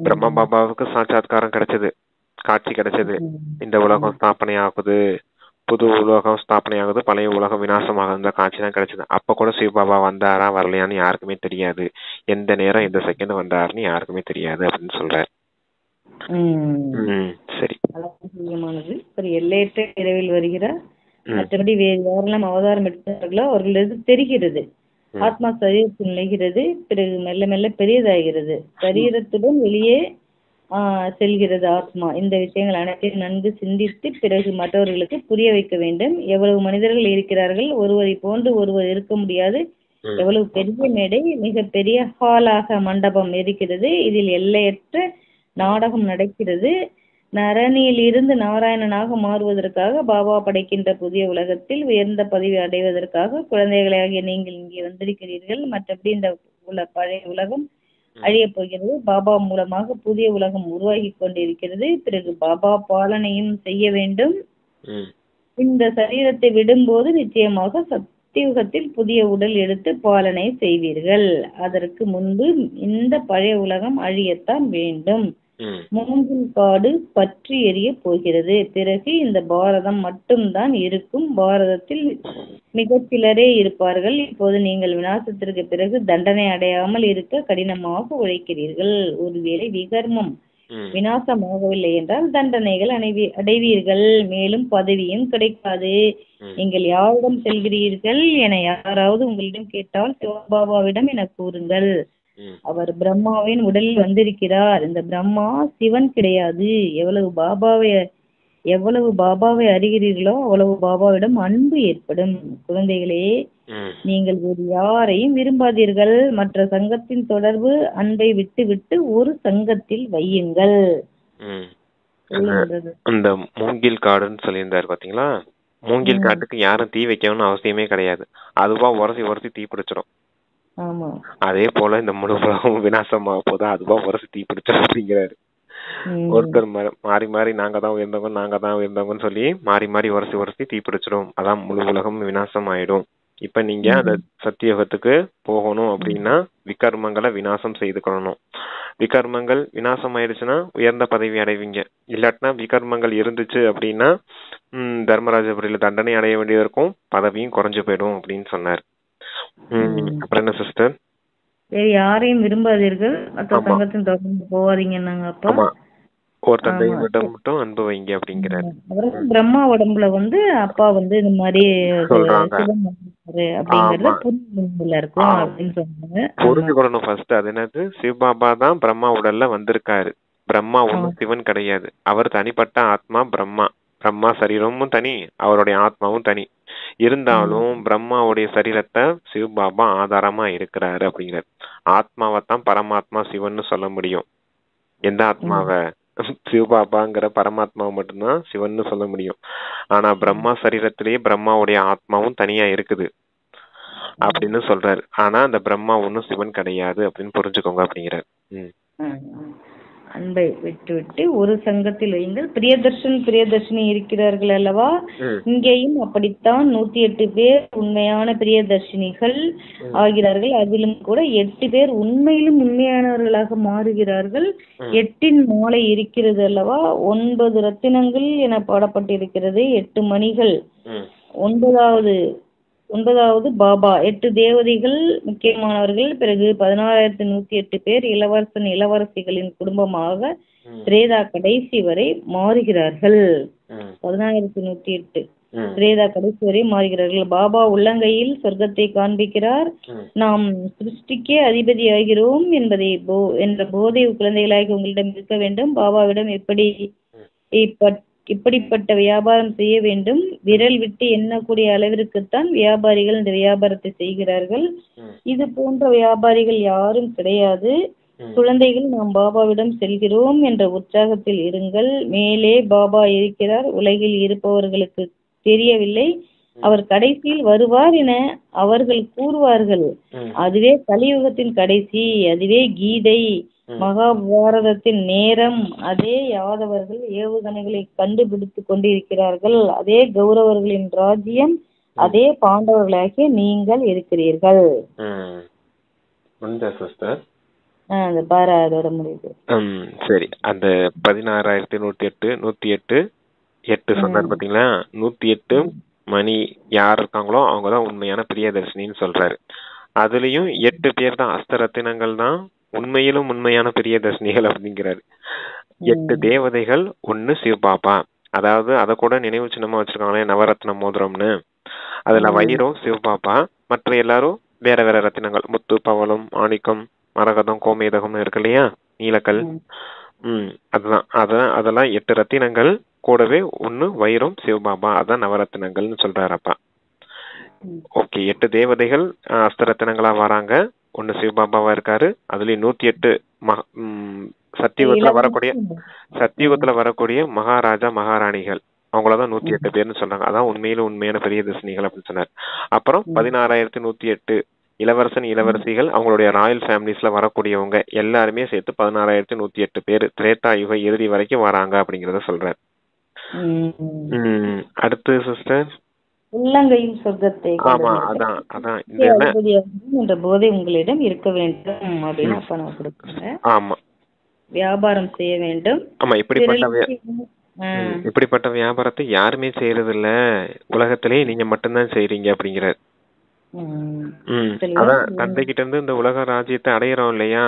பிரம்மா பாபாவுக்கு சாட்சாத்காரம் கிடைச்சது, காட்சி கிடைச்சது. இந்த உலகம் ஸ்தாபனை ஆகுது, புது உலகம் ஸ்தாபனை ஆகுது, பழைய உலகம் விநாசமாகுது காட்சி தான் கிடைச்சது. அப்ப கூட சிவபாபா வந்தாரா வரலையான்னு யாருக்குமே தெரியாது. எந்த நேரம் எந்த செகண்ட் வந்தாருன்னு யாருக்குமே தெரியாது அப்படின்னு சொல்றாரு. சரி, முக்கியமானது. ஒரு எல்லையற்ற இரவில் வருகிறார். மற்றபடி வேறு யாரெல்லாம் அவதாரம் எடுத்தார்களோ அவர்களது தெரிகிறது. ஆத்மா சரீரத்தில் நிலைகிறது. பிறகு மெல்ல மெல்ல பெரியதாகிறது. சரீரத்துடன் வெளியே செல்கிறது ஆத்மா. இந்த விஷயங்கள் அனைத்தையும் நன்கு சிந்தித்து பிறகு மற்றவர்களுக்கு புரிய வைக்க வேண்டும். எவ்வளவு மனிதர்கள் இருக்கிறார்கள், ஒருவரை போன்று ஒருவர் இருக்க முடியாது. எவ்வளவு பெரிய மேடை, மிக பெரிய ஹாலாக மண்டபம் இருக்கிறது. இதில் எல்லையற்ற நாடகம் நடக்கிறது. நரனியில் இருந்து நாராயணனாக மாறுவதற்காக பாபா படைக்கின்ற புதிய உலகத்தில் உயர்ந்த பதவி அடைவதற்காக குழந்தைகளாகிய நீங்கள் இங்கே வந்திருக்கிறீர்கள். மற்றபடி இந்த பழைய உலகம் அழிய போகிறது. பாபா மூலமாக புதிய உலகம் உருவாகி கொண்டிருக்கிறது. பிறகு பாபா பாலனையும் செய்ய வேண்டும். இந்த சரீரத்தை விடும்போது நிச்சயமாக சத்தியுகத்தில் புதிய உடல் எடுத்து பாலனை செய்வீர்கள். அதற்கு முன்பு இந்த பழைய உலகம் அழியத்தான் வேண்டும். மூங்கில் காடு பற்றி எரிய போகிறது. பிறகு இந்த பாரதம் மட்டும்தான் இருக்கும். பாரதத்தில் மிக சிலரே இருப்பார்கள். இப்போது நீங்கள் விநாசத்திற்கு பிறகு தண்டனை அடையாமல் இருக்க கடினமாக உழைக்கிறீர்கள். ஒருவேளை விகர்மம் விநாசமாகவில்லை என்றால் தண்டனைகள் அடைவீர்கள். மேலும் பதவியும் கிடைக்காது. நீங்கள் யாரிடம் செல்கிறீர்கள் என யாராவது உங்களிடம் கேட்டால் சிவபாபாவிடம் என கூறுங்கள். அவர் பிரம்மாவின் உடலில் வந்திருக்கிறார். இந்த பிரம்மா சிவன் கிடையாது. எவ்வளவு பாபாவை அறிகிறீர்களோ அவ்வளவு பாபாவிடம் அன்பு ஏற்படும். குழந்தைகளே, நீங்கள் வேறு யாரையும் விரும்பாதீர்கள். மற்ற சங்கத்தின் தொடர்பு அன்பை விட்டு விட்டு ஒரு சங்கத்தில் வையுங்கள். அந்த மூங்கில் காடுன்னு சொல்லியிருந்தாரு பாத்தீங்களா? மூங்கில் காட்டுக்கு யாரும் தீ வைக்கணும்னு அவசியமே கிடையாது. அதுவா உரசி தீ பிடிச்சிடும். அதே போல இந்த முழு உலகம் விநாசமாக போதா, அதுவா உரசி தீ பிடிச்சிடும் அப்படிங்கிறாரு. ஒருத்தர் மாறி மாறி நாங்க தான் உயர்ந்தவங்கன்னு சொல்லி மாறி மாறி உரசி தீ பிடிச்சிடும். அதான் முழு உலகம் விநாசம் ஆயிடும். இப்ப நீங்க அந்த சத்தியுகத்துக்கு போகணும் அப்படின்னா விகர்மங்களை விநாசம் செய்துக்கணும். விகர்மங்கள் விநாசம் ஆயிடுச்சுன்னா உயர்ந்த பதவி அடைவீங்க. இல்லாட்டினா விகர்மங்கள் இருந்துச்சு அப்படின்னா தர்மராஜபுரியில தண்டனை அடைய வேண்டியதற்கும் பதவியும் குறைஞ்சு போயிடும் அப்படின்னு சொன்னார். அப்புறம் என்ன சிஸ்டர்? யாரையும் விரும்பாதீர்கள், மற்ற சங்கத்தின் தொடர்ந்து போவாதீங்கன்னாங்க. அப்பா ஒரு தந்தையிடம் மட்டும் அன்பு வைங்க அப்படிங்கிறாரு. அப்புறம் பிரம்மா உடம்புல அப்பா இந்த மாதிரி புரிஞ்சுக்கணும் ஃபர்ஸ்ட். அது என்னது, சிவபாபா தான் பிரம்மா உடல்ல வந்திருக்காரு. பிரம்மா ஒண்ணும் சிவன் கிடையாது. அவர் தனிப்பட்ட ஆத்மா பிரம்மா. பிரம்மா சரீரமும் தனி, அவருடைய ஆத்மாவும் தனி. இருந்தாலும் பிரம்மாவுடைய சரீரத்தை சிவபாபா ஆதாரமா இருக்கிறாரு அப்படிங்கிறார். ஆத்மாவைத்தான் பரமாத்மா சிவன்னு சொல்ல முடியும். எந்த ஆத்மாவை? சிவபாபாங்கிற பரமாத்மாவை மட்டும்தான் சிவன்னு சொல்ல முடியும். ஆனா பிரம்மா சரீரத்திலேயே பிரம்மாவுடைய ஆத்மாவும் தனியா இருக்குது அப்படின்னு சொல்றாரு. ஆனா அந்த பிரம்மா ஒன்னும் சிவன் கிடையாது அப்படின்னு புரிஞ்சுக்கோங்க அப்படிங்கிறார். அன்பை விட்டு விட்டு ஒரு சங்கத்தில் வையுங்கள். பிரியதர்ஷினி இருக்கிறார்கள் அல்லவா? இங்கேயும் அப்படித்தான் 108 பேர் உண்மையான பிரியதர்ஷினிகள் ஆகிறார்கள். அதிலும் கூட 8 பேர் உண்மையிலும் உண்மையானவர்களாக மாறுகிறார்கள். 8 மாலை இருக்கிறது அல்லவா? 9 ரத்தினங்கள் என பாடப்பட்டிருக்கிறது. 8 மணிகள். 9வது பாபா. 8 தேவதைகள் முக்கியமானவர்கள். பிறகு 16,108 பேர் இளவரசிகளின் குடும்பமாக திரேதா கடைசி வரை மாறுகிறார்கள். 16,108 திரேதா கடைசி வரை மாறுகிறார்கள். பாபா உள்ளங்கையில் சொர்க்கத்தை காண்பிக்கிறார். நாம் சிருஷ்டிக்கே அதிபதி ஆகிறோம் என்ற போதை குழந்தைகளாக உங்களிடம் இருக்க வேண்டும். பாபாவிடம் இப்படிப்பட்ட வியாபாரம் செய்ய வேண்டும். விரல் விட்டு எண்ணக்கூடிய அளவிற்குத்தான் வியாபாரிகள் இந்த வியாபாரத்தை செய்கிறார்கள். இது போன்ற வியாபாரிகள் யாரும் கிடையாது. குழந்தைகள், நாம் பாபாவிடம் செல்கிறோம் என்ற உற்சாகத்தில் இருங்கள். மேலே பாபா இருக்கிறார். உலகில் இருப்பவர்களுக்கு தெரியவில்லை. அவர் கடைசியில் வருவார் என அவர்கள் கூறுவார்கள். அதுவே கலியுகத்தின் கடைசி, அதுவே கீதை, மகாபாரதத்தின் நேரம். அதே யாதவர்கள் ஏவுகணைகளை கண்டுபிடித்து கொண்டிருக்கிறார்கள். அதே கௌரவர்களின் ராஜ்யம், அதே பாண்டவர்களாகிய நீங்கள் இருக்கிறீர்கள். அந்த பாரு அதோட முடியுது. சரி, அந்த 16,108 சொன்னார் பாத்தீங்களா. 108 மணி யார் இருக்காங்களோ அவங்கதான் உண்மையான பிரியதர்ஷினின்னு சொல்றாரு. அதுலயும் 8 பேர் தான் அஸ்தரத்தினங்கள் தான் உண்மையிலும் உண்மையான பிரியதர்ஷினிகள் அப்படிங்கிறாரு. 8 தேவதைகள், 1 சிவபாபா. அதாவது அத கூட நினைவு சின்னமா வச்சிருக்காங்களே, நவரத்ன மோதிரம்னு. அதுல வைரம் சிவபாபா, மற்ற எல்லாரும் வேற வேற ரத்தினங்கள், முத்து, பவளம், ஆணிக்கம், மரகதம், கோமேதகம்னு இருக்கு இல்லையா, நீலக்கல். அதெல்லாம் 8 ரத்தினங்கள். கூடவே 1 வைரம் சிவபாபா, அதான் நவரத்தினங்கள்னு சொல்றாரப்பா. ஓகே, 8 தேவதைகள் அஸ்தரத்தினங்களா வராங்க, 1 சிவபாபாவா இருக்காரு. அதுலயும் 108 சத்தியுகத்துல வரக்கூடிய மகாராஜா மகாராணிகள், அவங்களதான் 108 பேர்னு சொல்றாங்க. அதான் உண்மையில உண்மையான பிரியதர்ஷினிகள் அப்படின்னு சொன்னார். அப்புறம் 16,108 இளவரசன் இளவரசிகள், அவங்களுடைய ராயல் ஃபேமிலிஸ்ல வரக்கூடியவங்க எல்லாருமே சேர்த்து 16,108 பேர் திரேதா யுக இறுதி வரைக்கும் வராங்க அப்படிங்கறத சொல்றாரு. அடுத்து சிஸ்டர், உள்ளங்கையில் சொர்க்கத்தை ஆமா அதான் என்ற போதை உங்களிடம் இருக்க வேண்டும் அப்படின்னு அப்பா நான் கொடுக்குறேன். ஆமா, வியாபாரம் செய்ய வேண்டும். ஆமா, இப்படிப்பட்ட வியாபாரத்தை யாருமே செய்யறது இல்ல, உலகத்திலே நீங்க மட்டும்தான் செய்றீங்க அப்படிங்கிறார். அதான் தந்தை கிட்ட இருந்து இந்த உலக ராஜ்யத்தை அடையிறோம் இல்லையா,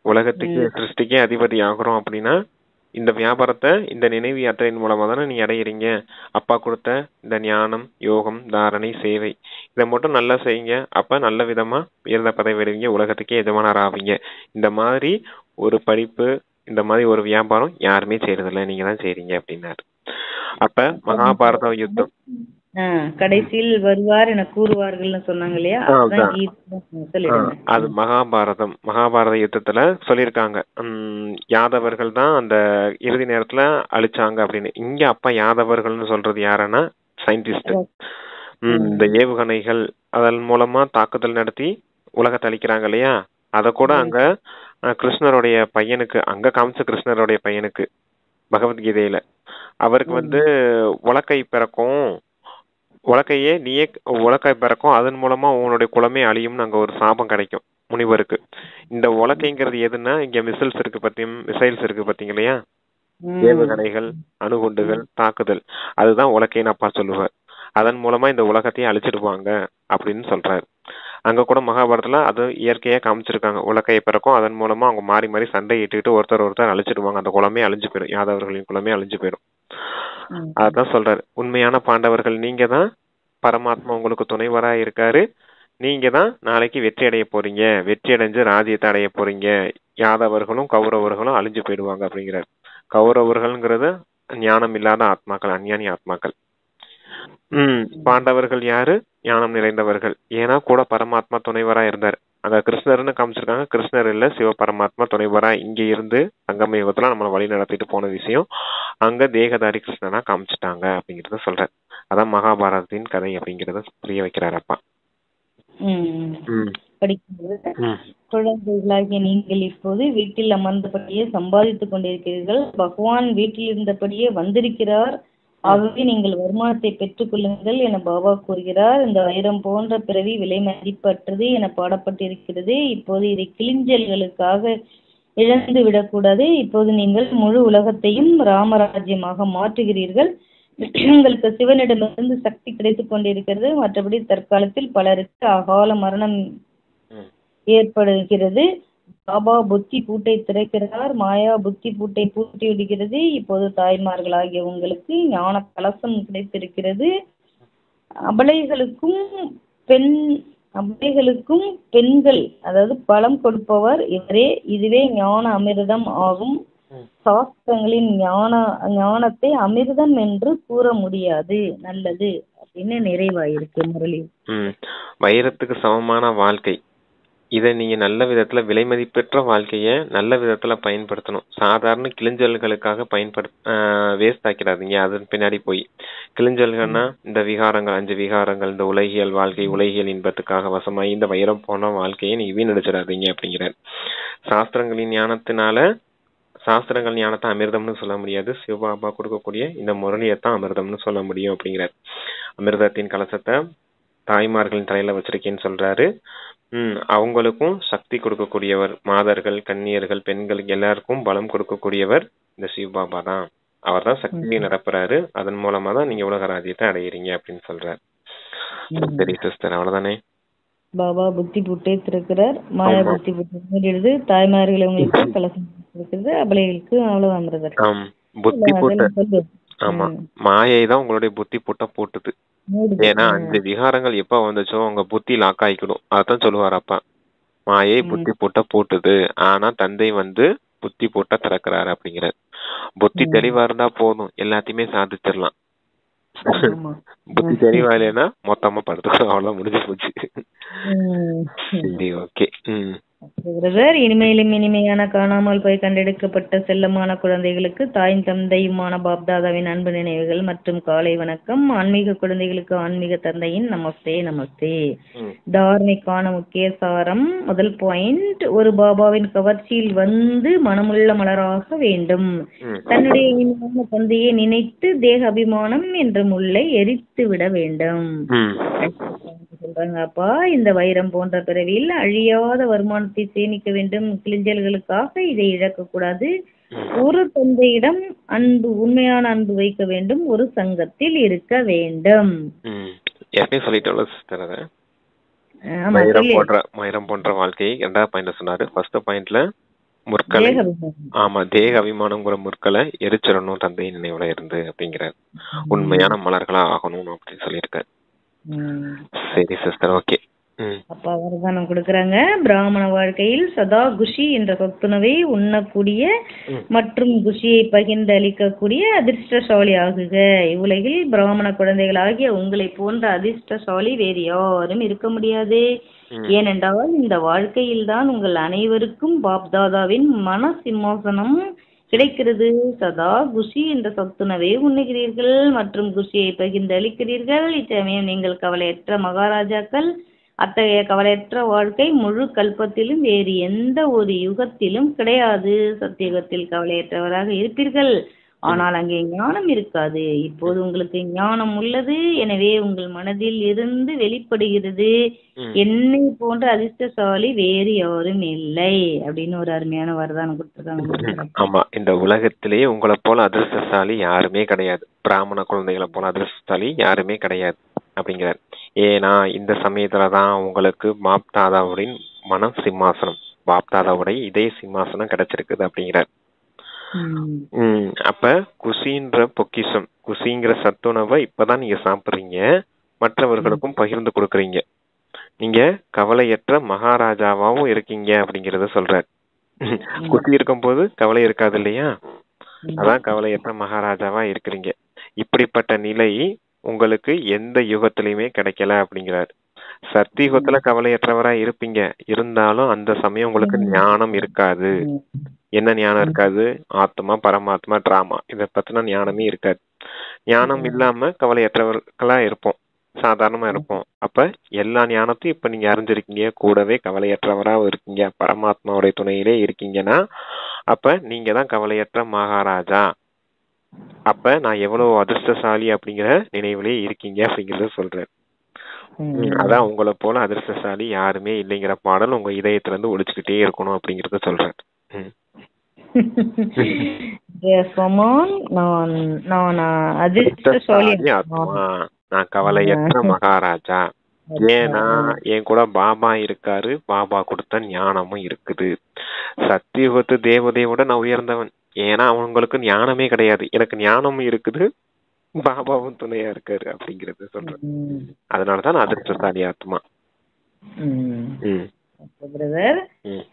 உலகத்துக்கு சிருஷ்டிக்கே அதிபதி ஆகுறோம் அப்படின்னா இந்த வியாபாரத்தை, இந்த நினைவு யாத்திரையின் மூலமா தானே நீ அடையிறீங்க. அப்பா கொடுத்த இந்த ஞானம், யோகம், தாரணை, சேவை, இதை மட்டும் நல்லா செய்யுங்க. அப்ப நல்ல விதமா உயர்ந்த பதவி வருவீங்க, உலகத்துக்கே எஜமானர் ஆவீங்க. இந்த மாதிரி ஒரு படிப்பு, இந்த மாதிரி ஒரு வியாபாரம் யாருமே செய்யறதில்ல, நீங்க தான் செய்றீங்க அப்படின்னாரு. அப்ப மகாபாரத யுத்தம் கடைசியில் வருவார் என கூறுவார்கள் சொன்னாங்க இல்லையா, அது மகாபாரத யுத்தத்துல சொல்லிருக்காங்க. யாதவர்கள் தான் அந்த இறுதி நேரத்துல அழிச்சாங்க அப்படின்னு. இங்க அப்பா யாதவர்கள்னு சொல்றது யாருன்னா சயின்டிஸ்ட். இந்த ஏவுகணைகள் அதன் மூலமா தாக்குதல் நடத்தி உலகத்தை அழிக்கிறாங்க இல்லையா, அத கூட அங்க கிருஷ்ணருடைய பையனுக்கு, அங்க காமிச்ச கிருஷ்ணருடைய பையனுக்கு பகவத்கீதையில அவருக்கு உலக்கை பிறக்கும், உலக்கையே நீயே உலக்காய் பிறக்கும், அதன் மூலமா உன்னுடைய குலமே அழியும்னு அங்க ஒரு சாபம் கிடைக்கும் முனிவருக்கு. இந்த உலக்கைங்கிறது எதுன்னா, இங்க மிசைல்ஸ் இருக்கு பாத்தீங்க இல்லையா, ஏவுகணைகள், அணுகுண்டுகள், தாக்குதல், அதுதான் உலக்கைன்னு அப்பா சொல்லுவார். அதன் மூலமா இந்த உலகத்தையே அழிச்சிடுவாங்க அப்படின்னு சொல்றாரு. அங்க கூட மகாபாரதத்துல அது இயற்கையா காமிச்சிருக்காங்க. உலக்கையை பிறக்கும், அதன் மூலமா அவங்க மாறி மாறி சண்டை இட்டுக்கிட்டு ஒருத்தர் அழிச்சிடுவாங்க, அந்த குலமே அழிஞ்சு போயிடும், யாதவர்களின் குலமே அழிஞ்சு போயிடும். அதான் சொல்றாரு, உண்மையான பாண்டவர்கள் நீங்க தான், பரமாத்மா உங்களுக்கு துணைவரா இருக்காரு, நீங்க தான் நாளைக்கு வெற்றி அடைய போறீங்க, வெற்றி அடைஞ்சு ராஜ்யத்தை அடைய போறீங்க, யாதவர்களும் கௌரவர்களும் அழிஞ்சு போயிடுவாங்க அப்படிங்கிறார். கௌரவர்கள்ங்கிறது ஞானம் இல்லாத ஆத்மாக்கள், அஞ்ஞானி ஆத்மாக்கள். பாண்டவர்கள் யாரு? ஞானம் நிறைந்தவர்கள். ஏன்னா கூட பரமாத்மா துணைவரா இருந்தார். அங்க கிருஷ்ணர்னு காமிச்சிருக்காங்க, கிருஷ்ணர் இல்ல, சிவபரமாத்மா துணைவரா இங்க இருந்து சங்கம யுகத்துல நம்மளை வழி நடத்திட்டு போன விஷயம் அங்க தேகதாரி கிருஷ்ணனா காமிச்சிட்டாங்க அப்படிங்கறத சொல்ற. அதான் மகாபாரதத்தின் கதை அப்படிங்கறத புரிய வைக்கிறார் அப்பா. குழந்தைகளாகிய நீங்கள் இப்போது வீட்டில் அமர்ந்தபடியே சம்பாதித்துக் கொண்டிருக்கிறீர்கள். பகவான் வீட்டில் இருந்தபடியே வந்திருக்கிறார். ஆகவே நீங்கள் வருமானத்தை பெற்றுக் கொள்ளுங்கள் என பாபா கூறுகிறார். இந்த வைரம் போன்ற பிறவி விலை மதிப்பற்றது என பாடப்பட்டிருக்கிறது. இப்போது இதை கிளிஞ்சல்களுக்காக இழந்து விடக்கூடாது. இப்போது நீங்கள் முழு உலகத்தையும் ராமராஜ்யமாக மாற்றுகிறீர்கள். உங்களுக்கு சிவனிடமிருந்து சக்தி கிடைத்துக் கொண்டிருக்கிறது. மற்றபடி தற்காலத்தில் பலருக்கு அகால மரணம் ஏற்படுகிறது. பாபா புத்தி பூட்டை திறக்கிறார், மாயா புத்தி பூட்டை பூட்டி விடுகிறது. இப்போது தாய்மார்களாகிய உங்களுக்கு ஞான கலசம் கிடைத்திருக்கிறது. அபலைகளுக்கும் பெண்கள், அதாவது பலம் கொடுப்பவர் இவரே. இதுவே ஞான அமிர்தம் ஆகும். சாஸ்திரங்களின் ஞானத்தை அமிர்தம் என்று கூற முடியாது. நல்லது அப்படின்னு நிறைவாயிருக்கு முரளி. வைரத்துக்கு சமமான வாழ்க்கை இதை நீங்க நல்ல விதத்துல விலை மதிப்பெற்ற வாழ்க்கைய நல்ல விதத்துல பயன்படுத்தணும். சாதாரண கிளிஞ்சல்களுக்காக வேஸ்ட் ஆக்கிடாதீங்க. அதன் பின்னாடி போய் கிளிஞ்சல்கள்னா இந்த விகாரங்கள் 5 விகாரங்கள், இந்த உலகியல் வாழ்க்கை, உலகியல் இன்பத்துக்காக வசமாயி இந்த வைரம் போன வாழ்க்கையை நீ வீணடிச்சிடாதீங்க அப்படிங்கிறார். சாஸ்திரங்கள் ஞானத்தை அமிர்தம்னு சொல்ல முடியாது. சிவபாபா கொடுக்கக்கூடிய இந்த முரளியத்தான் அமிர்தம்னு சொல்ல முடியும் அப்படிங்கிறார். அமிர்தத்தின் கலசத்தை தாய்மார்களின் தலையில வச்சிருக்கேன்னு சொல்றாரு. அவங்களுக்கும் சக்தி கொடுக்கக்கூடியவர். மாதர்கள், கன்னியர்கள், பெண்களுக்கு எல்லாருக்கும் பலம் கொடுக்கக்கூடியவர் இந்த சிவபாபா தான். அவர் தான் சக்தியை நடப்புறாரு. அதன் மூலமா தான் நீங்க உலக ராஜ்யத்தை அடையிறீங்க அப்படின்னு சொல்றாரு. சரி சிஸ்டர், அவ்வளவுதானே. பாபா புத்தி புட்டை திறக்கிறார். மாயா புத்தி புட்டை மூடிடுது. தாய்மார்கள் உங்களுக்கு கலசம் இருக்கிறது. அபலைகளுக்கு அவ்வளவுதான் பிரதர். புத்தி புட்டை. ஆமா, மாயை தான் உங்களுடைய புத்தி புட்டை போட்டுது. ஏன்னா 5 விகாரங்கள் எப்ப வந்துச்சோ உங்க புத்தி லாக் ஆயிக்கணும். அதான் சொல்லுவார் அப்பா. மாயை புத்தி புட்டை போட்டுது, ஆனா தந்தை புத்தி போட்ட திறக்கிறாரு அப்படிங்கிறார். புத்தி தெளிவா இருந்தா போதும், எல்லாத்தையுமே சாதிச்சிடலாம். புத்தி தெளிவா இல்லைன்னா மொத்தமா படுத்துக்கலாம், அவ்வளவு முடிஞ்சு போச்சு. சரி, ஓகே. பிரதர், இனிமையிலும் இனிமையான காணாமல் போய் கண்டெடுக்கப்பட்ட செல்லமான குழந்தைகளுக்கு தாயின் தந்தையுமான பாப்தாதாவின் அன்பு நினைவுகள் மற்றும் காலை வணக்கம். ஆன்மீக குழந்தைகளுக்கு ஆன்மீக தந்தையின் நமஸ்தே நமஸ்தே. தார்மிக்கான முக்கிய சாரம். முதல் பாயிண்ட், ஒரு பாபாவின் கவர்ச்சியில் மனமுள்ள மலராக வேண்டும். தன்னுடைய இனிமையான தந்தையை நினைத்து தேக அபிமானம் என்ற முல்லை எரித்து விட வேண்டும். சொல்றாங்க அப்பா, இந்த வைரம் போன்ற பிறவியில் அழியாத வருமானத்தை சேமிக்க வேண்டும். கிளிஞ்சல்களுக்காக இதை இழக்க கூடாது. ஒரு தந்தையிடம் உண்மையான அன்பு வைக்க வேண்டும். ஒரு சங்கத்தில் இருக்க வேண்டும். வைரம் போன்ற வாழ்க்கையை 2வது பாயிண்ட்ல சொன்னாரு. ஃபர்ஸ்ட் பாயிண்ட்ல முற்களை, தேக அபிமானங்கிற முற்களை எரிச்சிடணும் தந்தை நினைவுல இருந்து அப்படிங்கிறார். உண்மையான மலர்களா ஆகணும் அப்படின்னு சொல்லியிருக்காரு. சரி சிஸ்டர், ஓகே. அப்பா வரதானம் கொடுக்கறாங்க. பிராமண வாழ்க்கையில் சதா குஷி என்ற சொத்துணவை உண்ணக்கூடிய மற்றும் குஷியை பகிர்ந்து அளிக்கக்கூடிய அதிர்ஷ்டசாலி ஆகுக. இவ்வுலகில் பிராமண குழந்தைகள் ஆகிய உங்களை போன்ற அதிர்ஷ்டசாலி வேறு யாரும் இருக்க முடியாது. ஏனென்றால் இந்த வாழ்க்கையில் தான் உங்கள் அனைவருக்கும் பாப்தாதாவின் மன சிம்மாசனம் கிடைக்கிறது. சதா குஷி என்ற சத்துணவை உண்ணுகிறீர்கள் மற்றும் குஷியை பகிர்ந்து அளிக்கிறீர்கள். இச்சமயம் நீங்கள் கவலையற்ற மகாராஜாக்கள். அத்தகைய கவலையற்ற வாழ்க்கை முழு கல்பத்திலும் வேறு எந்த ஒரு யுகத்திலும் கிடையாது. சத்தியுகத்தில் கவலையற்றவராக இருப்பீர்கள், ஆனால் அங்கே ஞானம் இருக்காது. இப்போது உங்களுக்கு ஞானம் உள்ளது, எனவே உங்கள் மனதில் இருந்து வெளிப்படுகிறது, என்னை போன்ற அதிர்ஷ்டசாலி வேறு யாரும் இல்லை அப்படின்னு ஒரு அருமையான வரதானம் கொடுத்துருக்காங்க. ஆமா, இந்த உலகத்திலேயே உங்களை போல அதிர்ஷ்டசாலி யாருமே கிடையாது. பிராமண குழந்தைகளை போல அதிர்ஷ்டசாலி யாருமே கிடையாது அப்படிங்கிறார். ஏன்னா இந்த சமயத்துலதான் உங்களுக்கு பாப்தாதாவுடைய மன சிம்மாசனம், பாப்தாதாவுடைய இதே சிம்மாசனம் கிடைச்சிருக்குது அப்படிங்கிறார். அப்ப குஷின்ற பொக்கிஷம், குஷிங்கிற சத்துணவை இப்பதான் நீங்க சாப்பிடுறீங்க, மற்றவர்களுக்கும் பகிர்ந்து கொடுக்குறீங்க. நீங்க கவலையற்ற மகாராஜாவாவும் இருக்கீங்க அப்படிங்கறத சொல்றார். குஷி இருக்கும் போது கவலை இருக்காது இல்லையா, அதான் கவலையற்ற மகாராஜாவா இருக்கிறீங்க. இப்படிப்பட்ட நிலை உங்களுக்கு எந்த யுகத்திலயுமே கிடைக்கல அப்படிங்கிறாரு. சத்தியுகத்துல கவலையற்றவரா இருப்பீங்க, இருந்தாலும் அந்த சமயம் உங்களுக்கு ஞானம் இருக்காது. என்ன ஞானம் இருக்காது? ஆத்மா, பரமாத்மா, டிராமா, இத பத்தின ஞானமே இருக்காது. ஞானம் இல்லாம கவலையற்றவர்களா இருப்போம், சாதாரணமா இருப்போம். அப்ப எல்லா ஞானத்தையும் இப்ப நீங்க அறிஞ்சிருக்கீங்க, கூடவே கவலையற்றவரா இருக்கீங்க, பரமாத்மாவுடைய துணையிலே இருக்கீங்கன்னா அப்ப நீங்க தான் கவலையற்ற மகாராஜா. அப்ப நான் எவ்வளவு அதிர்ஷ்டசாலி அப்படிங்கிற நினைவுலயே இருக்கீங்க அப்படிங்கறத சொல்றேன். அதான் உங்களை போல அதிர்ஷ்டசாலி யாருமே இல்லைங்கிற பாடல் உங்க இதயத்துல இருந்து ஒழிச்சுக்கிட்டே இருக்கணும் அப்படிங்கறத சொல்றேன். நான் கவலையற்ற மகாராஜா. ஏன்னா என் கூட பாபா இருக்காரு, பாபா கொடுத்த ஞானமும் இருக்குது. சத்தியுகத்து தேவதையோட நான் உயர்ந்தவன். ஏன்னா அவங்களுக்கு ஞானமே கிடையாது, எனக்கு ஞானமும் இருக்குது, பாபாவும் துணையா இருக்காரு அப்படிங்கறத சொல்றேன். அதனாலதான் நான் அதிர்ஷ்டசாலி ஆத்மா.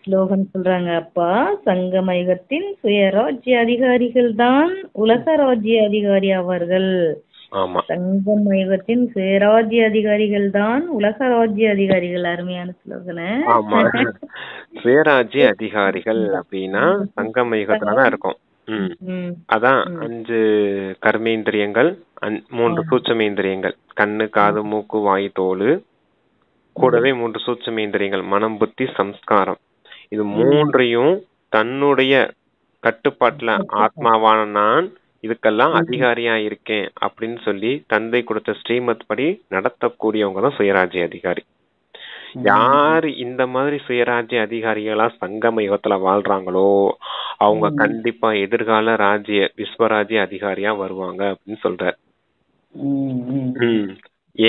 ஸ்லோகன் சொல்றாங்க அப்பா, சங்கமயுகத்தின் சுயராஜ்ய அதிகாரிகள் தான் உலக ராஜ்ய அதிகாரி ஆவார்கள். ஆமா சங்கம யுகத்தின் சுயராஜ்ய அதிகாரிகள் தான் உலக ராஜ்ய அதிகாரிகள். அருமையான ஸ்லோகன. ஆமா சுயராஜ்ய அதிகாரிகள் அப்படின்னா சங்கம யுகத்துலதான் இருக்கும். அதான் 5 கர்மேந்திரியங்கள், 3 சூட்சுமேந்திரியங்கள், கண்ணு காது மூக்கு வாய் தோல், கூடவே 3 சூட்சுமேந்திரியங்கள், மனம் புத்தி சம்ஸ்காரம். இது 3ஐயும் தன்னுடைய கட்டுப்பாட்டுல ஆத்மாவான நான் இதுக்கெல்லாம் அதிகாரியா இருக்கேன் அப்படின்னு சொல்லி தந்தை கொடுத்த ஸ்ரீமத் படி நடத்தக்கூடியவங்க தான் சுயராஜ்ய அதிகாரி. யாரு இந்த மாதிரி சுயராஜ்ய அதிகாரிகளா சங்கம யுகத்துல வாழ்றாங்களோ அவங்க கண்டிப்பா எதிர்கால விஸ்வராஜ்ய அதிகாரியா வருவாங்க அப்படின்னு சொல்றார்.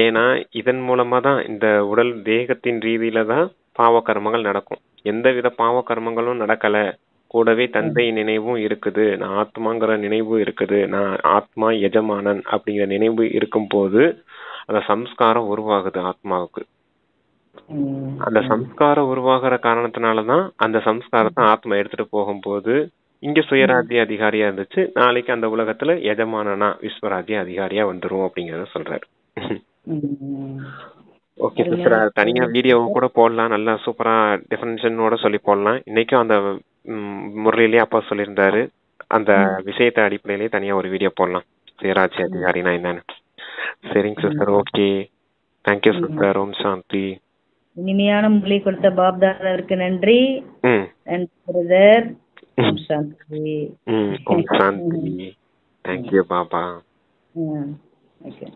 ஏன்னா இதன் மூலமா தான் இந்த உடல் தேகத்தின் ரீதியில தான் பாவ கர்மங்கள் நடக்கும். எந்தவித பாவ கர்மங்களும் நடக்கல, கூடவே தந்தை நினைவும் இருக்குது, நான் ஆத்மாங்கிற நினைவு இருக்குது, நான் ஆத்மா எஜமானன் அப்படிங்கிற நினைவு இருக்கும் போது அந்த சம்ஸ்காரம் உருவாகுது ஆத்மாவுக்கு. அந்த சம்ஸ்காரம் உருவாகிற காரணத்தினாலதான் அந்த சம்ஸ்காரத்தை ஆத்மா எடுத்துட்டு போகும்போது இங்க சுயராஜ்ய அதிகாரியா இருந்துச்சு, நாளைக்கு அந்த உலகத்துல எஜமானனா விஸ்வராஜ்ய அதிகாரியா வந்துரும் அப்படிங்கறத சொல்றாரு. ஓகே சிஸ்டர், தனியா வீடியோவும் கூட போடலாம், நல்லா சூப்பரா டெஃபினிஷனோட சொல்லி போடலாம். இன்னைக்கும் அந்த முறையிலேயே அப்பா சொல்லியிருந்தாரு, அந்த விஷயத்த அடிப்படையிலேயே தனியா ஒரு வீடியோ போடலாம், சுயராஜ்ய அதிகாரினா என்னன்னு. சரிங்க சிஸ்டர், ஓகே, தேங்க்யூ சிஸ்டர். ஓம் சாந்தி. இனிமையான மொழி கொடுத்த பாப்தாதாவிற்கு நன்றி. பிரதர். ஓம் சாந்தி. ஓம் சாந்தி. தேங்க்யூ பாபா. ஓகே.